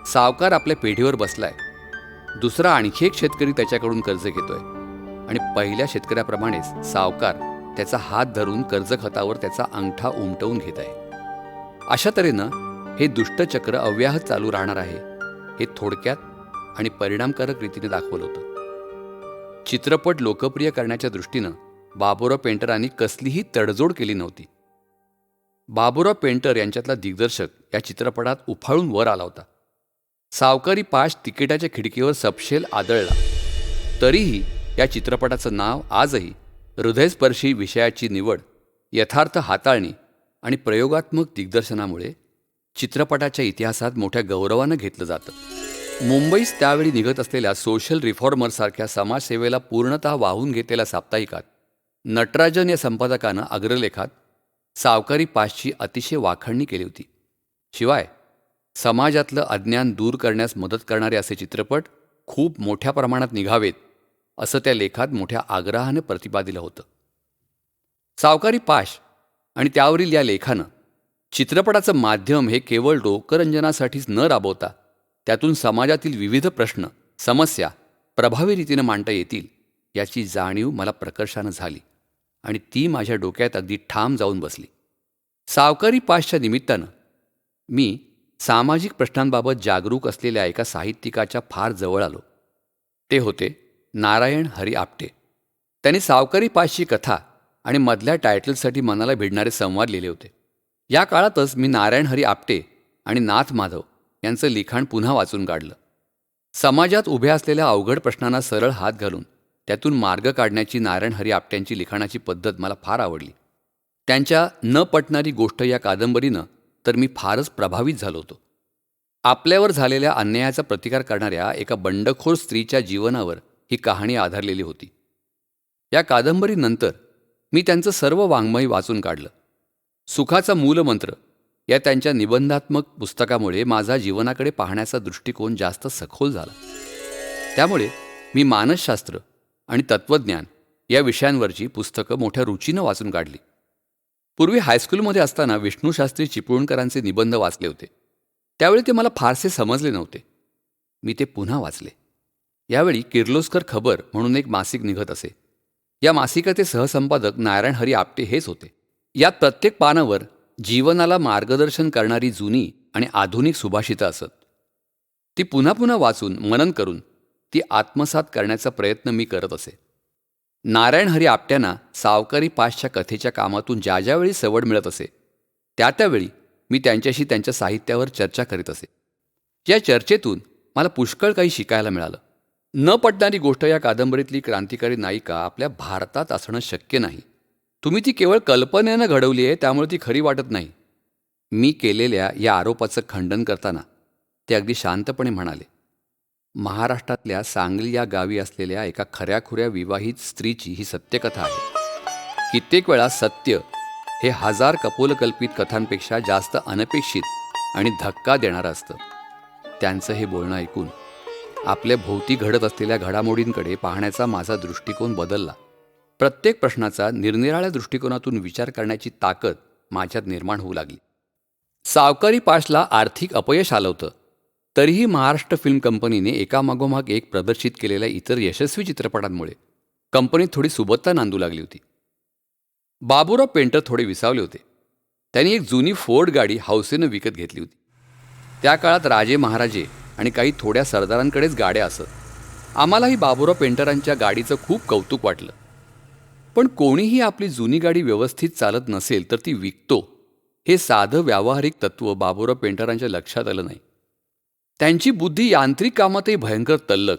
S6: सावकार आपल्या पेढीवर बसलाय. दुसरा आणखी एक शेतकरी त्याच्याकडून कर्ज घेतोय आणि पहिल्या शेतकऱ्याप्रमाणेच सावकार त्याचा हात धरून कर्जखतावर त्याचा अंगठा उमटवून घेत आहे. अशा तऱ्हेनं हे दुष्टचक्र अव्याहत चालू राहणार आहे हे थोडक्यात आणि परिणामकारक रीतीने दाखवलं होतं. चित्रपट लोकप्रिय करण्याच्या दृष्टीनं बाबुराव पेंटरांनी कसलीही तडजोड केली नव्हती. बाबुराव पेंटर यांच्यातला दिग्दर्शक या चित्रपटात उफाळून वर आला होता. सावकारी पाश तिकिटाच्या खिडकीवर सपशेल आदळला. तरीही या चित्रपटाचं नाव आजही हृदयस्पर्शी विषयाची निवड, यथार्थ हाताळणी आणि प्रयोगात्मक दिग्दर्शनामुळे चित्रपटाच्या इतिहासात मोठ्या गौरवानं घेतलं जातं. मुंबईस त्यावेळी निघत असलेल्या सोशल रिफॉर्मरसारख्या समाजसेवेला पूर्णतः वाहून घेतलेल्या साप्ताहिकात नटराजन या संपादकानं अग्रलेखात सावकारी पाशची अतिशय वाखाणणी केली होती. शिवाय समाजातलं अज्ञान दूर करण्यास मदत करणारे असे चित्रपट खूप मोठ्या प्रमाणात निघावेत असं त्या लेखात मोठ्या आग्रहाने प्रतिपादिलं होतं. सावकारी पाश आणि त्यावरील या लेखानं चित्रपटाचं माध्यम हे केवळ लोकरंजनासाठीच न राबवता त्यातून समाजातील विविध प्रश्न समस्या प्रभावी रीतीनं मांडता येतील याची जाणीव मला प्रकर्षानं झाली आणि ती माझ्या डोक्यात अगदी ठाम जाऊन बसली. सावकारी पाशच्या निमित्तानं मी सामाजिक प्रश्नांबाबत जागरूक असलेल्या एका साहित्यिकाच्या फार जवळ आलो. ते होते नारायण हरी आपटे. त्यांनी सावकारी पाशची कथा आणि मधल्या टायटलसाठी मनाला भिडणारे संवाद लिहिले होते. या काळातच मी नारायण हरी आपटे आणि नाथ माधव यांचं लिखाण पुन्हा वाचून काढलं. समाजात उभ्या असलेल्या अवघड प्रश्नांना सरळ हात घालून त्यातून मार्ग काढण्याची नारायण हरी आपट्यांची लिखाणाची पद्धत मला फार आवडली. त्यांच्या न पटणारी गोष्ट या कादंबरीनं तर मी फारच प्रभावित झालो होतो. आपल्यावर झालेल्या अन्यायाचा प्रतिकार करणाऱ्या एका बंडखोर स्त्रीच्या जीवनावर ही कहाणी आधारलेली होती. या कादंबरीनंतर मी त्यांचं सर्व वाङ्मय वाचून काढलं. सुखाचा मूलमंत्र या त्यांच्या निबंधात्मक पुस्तकामुळे माझा जीवनाकडे पाहण्याचा दृष्टिकोन जास्त सखोल झाला. त्यामुळे मी मानसशास्त्र आणि तत्त्वज्ञान या विषयांवरची पुस्तकं मोठ्या रुचीनं वाचून काढली. पूर्वी हायस्कूलमध्ये असताना विष्णूशास्त्री चिपळूणकरांचे निबंध वाचले होते. त्यावेळी ते मला फारसे समजले नव्हते. मी ते पुन्हा वाचले. यावेळी किर्लोस्कर खबर म्हणून एक मासिक निघत असे. या मासिकाचे सहसंपादक नारायण हरी आपटे हेच होते. यात प्रत्येक पानावर जीवनाला मार्गदर्शन करणारी जुनी आणि आधुनिक सुभाषितं असत. ती पुन्हा पुन्हा वाचून मनन करून ती आत्मसात करण्याचा प्रयत्न मी करत असे. नारायण हरी आपट्यांना सावकारी पाशच्या कथेच्या कामातून ज्या ज्यावेळी सवड मिळत असे त्या त्यावेळी मी त्यांच्याशी त्यांच्या साहित्यावर चर्चा करीत असे. या चर्चेतून मला पुष्कळ काही शिकायला मिळालं. न पटणारी गोष्ट या कादंबरीतली क्रांतिकारी नायिका आपल्या भारतात असणं शक्य नाही. तुम्ही ती केवळ कल्पनेनं घडवली आहे, त्यामुळे ती खरी वाटत नाही. मी केलेल्या या आरोपाचं खंडन करताना ते अगदी शांतपणे म्हणाले, महाराष्ट्रातल्या सांगली या गावी असलेल्या एका खऱ्याखुऱ्या विवाहित स्त्रीची ही सत्यकथा आहे. कित्येक वेळा सत्य हे 1000 कपोलकल्पित कथांपेक्षा जास्त अनपेक्षित आणि धक्का देणारं असतं. त्यांचं हे बोलणं ऐकून आपल्या भोवती घडत असलेल्या घडामोडींकडे पाहण्याचा माझा दृष्टिकोन बदलला. प्रत्येक प्रश्नाचा निरनिराळ्या दृष्टिकोनातून विचार करण्याची ताकद माझ्यात निर्माण होऊ लागली. सावकारी पाशला आर्थिक अपयश आलं होतं, तरीही महाराष्ट्र फिल्म कंपनीने एकामागोमाग एक प्रदर्शित केलेल्या इतर यशस्वी चित्रपटांमुळे कंपनीत थोडी सुबत्ता नांदू लागली होती. बाबूराव पेंटर थोडे विसावले होते. त्यांनी एक जुनी फोर्ड गाडी हौसेनं विकत घेतली होती. त्या काळात राजे महाराजे आणि काही थोड्या सरदारांकडेच गाड्या असत. आम्हालाही बाबूराव पेंटरांच्या गाडीचं खूप कौतुक वाटलं. पण कोणीही आपली जुनी गाडी व्यवस्थित चालत नसेल तर ती विकतो, हे साधं व्यावहारिक तत्त्व बाबूराव पेंटरांच्या लक्षात आलं नाही. त्यांची बुद्धी यांत्रिक कामातही भयंकर तल्लक.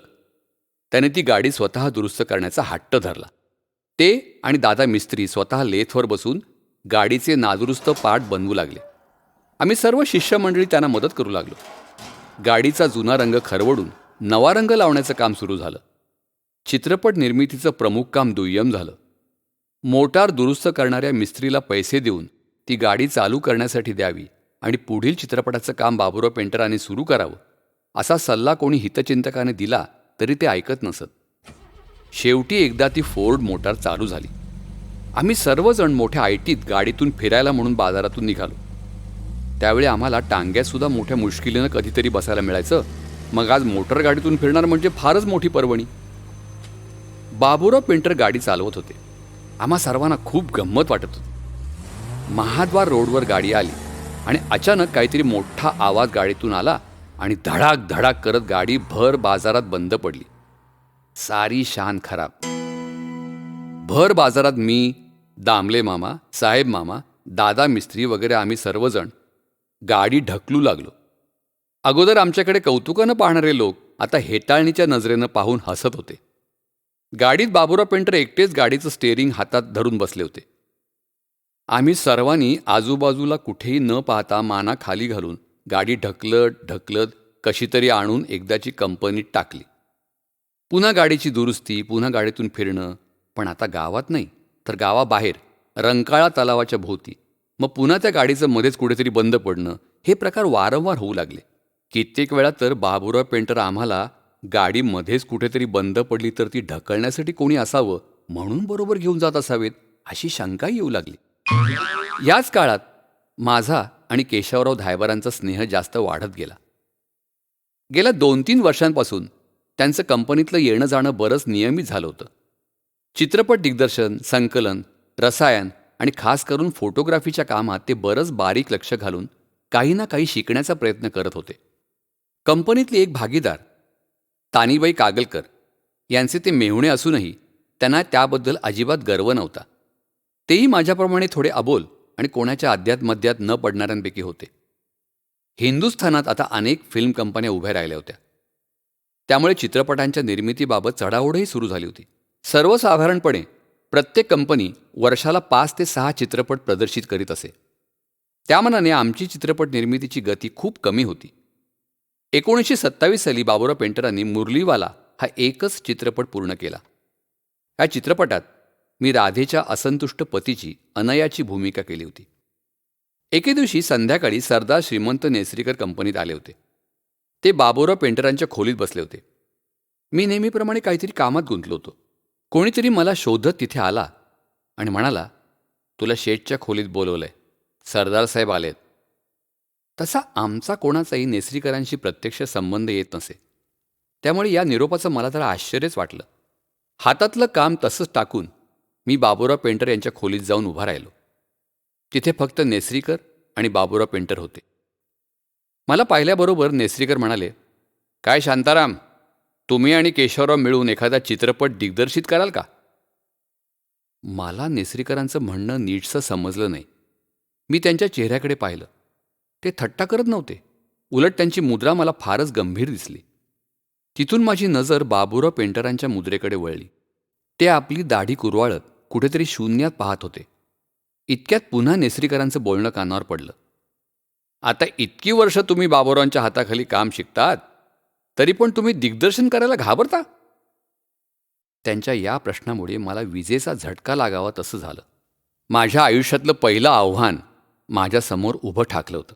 S6: त्याने ती गाडी स्वतः दुरुस्त करण्याचा हट्ट धरला. ते आणि दादा मिस्त्री स्वतः लेथवर बसून गाडीचे नादुरुस्त पार्ट बनवू लागले. आम्ही सर्व शिष्यमंडळी त्यांना मदत करू लागलो. गाडीचा जुना रंग खरवडून नवा रंग लावण्याचं काम सुरू झालं. चित्रपट निर्मितीचं प्रमुख काम दुय्यम झालं. मोटार दुरुस्त करणाऱ्या मिस्त्रीला पैसे देऊन ती गाडी चालू करण्यासाठी द्यावी आणि पुढील चित्रपटाचं काम बाबूराव पेंटरांनी सुरू करावं असा सल्ला कोणी हितचिंतकाने दिला तरी ते ऐकत नसत. शेवटी एकदा ती फोर्ड मोटार चालू झाली. आम्ही सर्वजण मोठ्या आयटीत गाडीतून फिरायला म्हणून बाजारातून निघालो. त्यावेळी आम्हाला टांग्यातसुद्धा मोठ्या मुश्किलीनं कधीतरी बसायला मिळायचं. मग आज मोटर गाडीतून फिरणार म्हणजे फारच मोठी पर्वणी. बाबूराव पेंटर गाडी चालवत होते. आम्हा सर्वांना खूप गंमत वाटत होती. महाद्वार रोडवर गाडी आली आणि अचानक काहीतरी मोठा आवाज गाडीतून आला आणि धडाक धडाक करत गाडी भर बाजारात बंद पडली. सारी शान खराब. भर बाजारात मी, दामले मामा, साहेब मामा, दादा मिस्त्री वगैरे आम्ही सर्वजण गाडी ढकलू लागलो. अगोदर आमच्याकडे कौतुकानं पाहणारे लोक आता हेटाळणीच्या नजरेनं पाहून हसत होते. गाडीत बाबूराव पेंटर एकटेच गाडीचं स्टेअरिंग हातात धरून बसले होते. आम्ही सर्वांनी आजूबाजूला कुठेही न पाहता माना खाली घालून गाडी ढकलत ढकलत कशी तरी आणून एकदाची कंपनीत टाकली. पुन्हा गाडीची दुरुस्ती, पुन्हा गाडीतून फिरणं. पण आता गावात नाही तर गावाबाहेर रंकाळा तलावाच्या भोवती. मग पुन्हा त्या गाडीचं मध्येच कुठेतरी बंद पडणं, हे प्रकार वारंवार होऊ लागले. कित्येक वेळा तर बाबूराव पेंटर आम्हाला गाडी मध्येच कुठेतरी बंद पडली तर ती ढकलण्यासाठी कोणी असावं म्हणून बरोबर घेऊन जात असावेत अशी शंका येऊ लागली. याच काळात माझा आणि केशवराव धायबरांचा स्नेह जास्त वाढत गेला. गेल्या 2-3 वर्षांपासून त्यांचं कंपनीतलं येणं जाणं बरंच नियमित झालं होतं. चित्रपट दिग्दर्शन, संकलन, रसायन आणि खास करून फोटोग्राफीच्या कामात ते बरंच बारीक लक्ष घालून काही ना काही शिकण्याचा प्रयत्न करत होते. कंपनीतले एक भागीदार तानीबाई कागलकर यांचे ते मेहुणे असूनही त्यांना त्याबद्दल अजिबात गर्व नव्हता. तेही माझ्याप्रमाणे थोडे अबोल आणि कोणाच्या अध्यात्मध्यात न पडणाऱ्यांपैकी होते. हिंदुस्थानात आता अनेक फिल्म कंपन्या उभ्या राहिल्या होत्या. त्यामुळे चित्रपटांच्या निर्मितीबाबत चढाओढही सुरू झाली होती. सर्वसाधारणपणे प्रत्येक कंपनी वर्षाला 5 ते 6 चित्रपट प्रदर्शित करीत असे. त्यामानाने आमची चित्रपट निर्मितीची गती खूप कमी होती. 1927 साली बाबुराव पेंटरांनी मुरलीवाला हा एकच चित्रपट पूर्ण केला. या चित्रपटात मी राधेच्या असंतुष्ट पतीची अनयाची भूमिका केली होती. एके दिवशी संध्याकाळी सरदार श्रीमंत नेसरीकर कंपनीत आले होते. ते बाबुराव पेंटरांच्या खोलीत बसले होते. मी नेहमीप्रमाणे काहीतरी कामात गुंतलो होतो. कोणीतरी मला शोधत तिथे आला आणि म्हणाला, तुला शेठच्या खोलीत बोलवलंय, सरदार साहेब आलेत. तसा आमचा कोणाचाही नेसरीकरांशी प्रत्यक्ष संबंध येत नसे. त्यामुळे या निरोपाचं मला जरा आश्चर्यच वाटलं. हातातलं काम तसंच टाकून मी बाबुराव पेंटर यांच्या खोलीत जाऊन उभा राहिलो. तिथे फक्त नेसरीकर आणि बाबुराव पेंटर होते. मला पाहिल्याबरोबर नेसरीकर म्हणाले, काय शांताराम, तुम्ही आणि केशवराव मिळून एखादा चित्रपट दिग्दर्शित कराल का? मला नेसरीकरांचं म्हणणं नीटसं समजलं नाही. मी त्यांच्या चेहऱ्याकडे पाहिलं. ते थट्टा करत नव्हते. उलट त्यांची मुद्रा मला फारच गंभीर दिसली. तिथून माझी नजर बाबुराव पेंटरांच्या मुद्रेकडे वळली. ते आपली दाढी कुरवाळत कुठेतरी शून्यात पाहत होते. इतक्यात पुन्हा नेसरीकरांचं बोलणं कानावर पडलं. आता इतकी वर्ष तुम्ही बाबुरावांच्या हाताखाली काम शिकतात, तरी पण तुम्ही दिग्दर्शन करायला घाबरता? त्यांच्या या प्रश्नामुळे मला विजेचा झटका लागावा तसं झालं. माझ्या आयुष्यातलं पहिलं आव्हान माझ्यासमोर उभं ठाकलं होतं.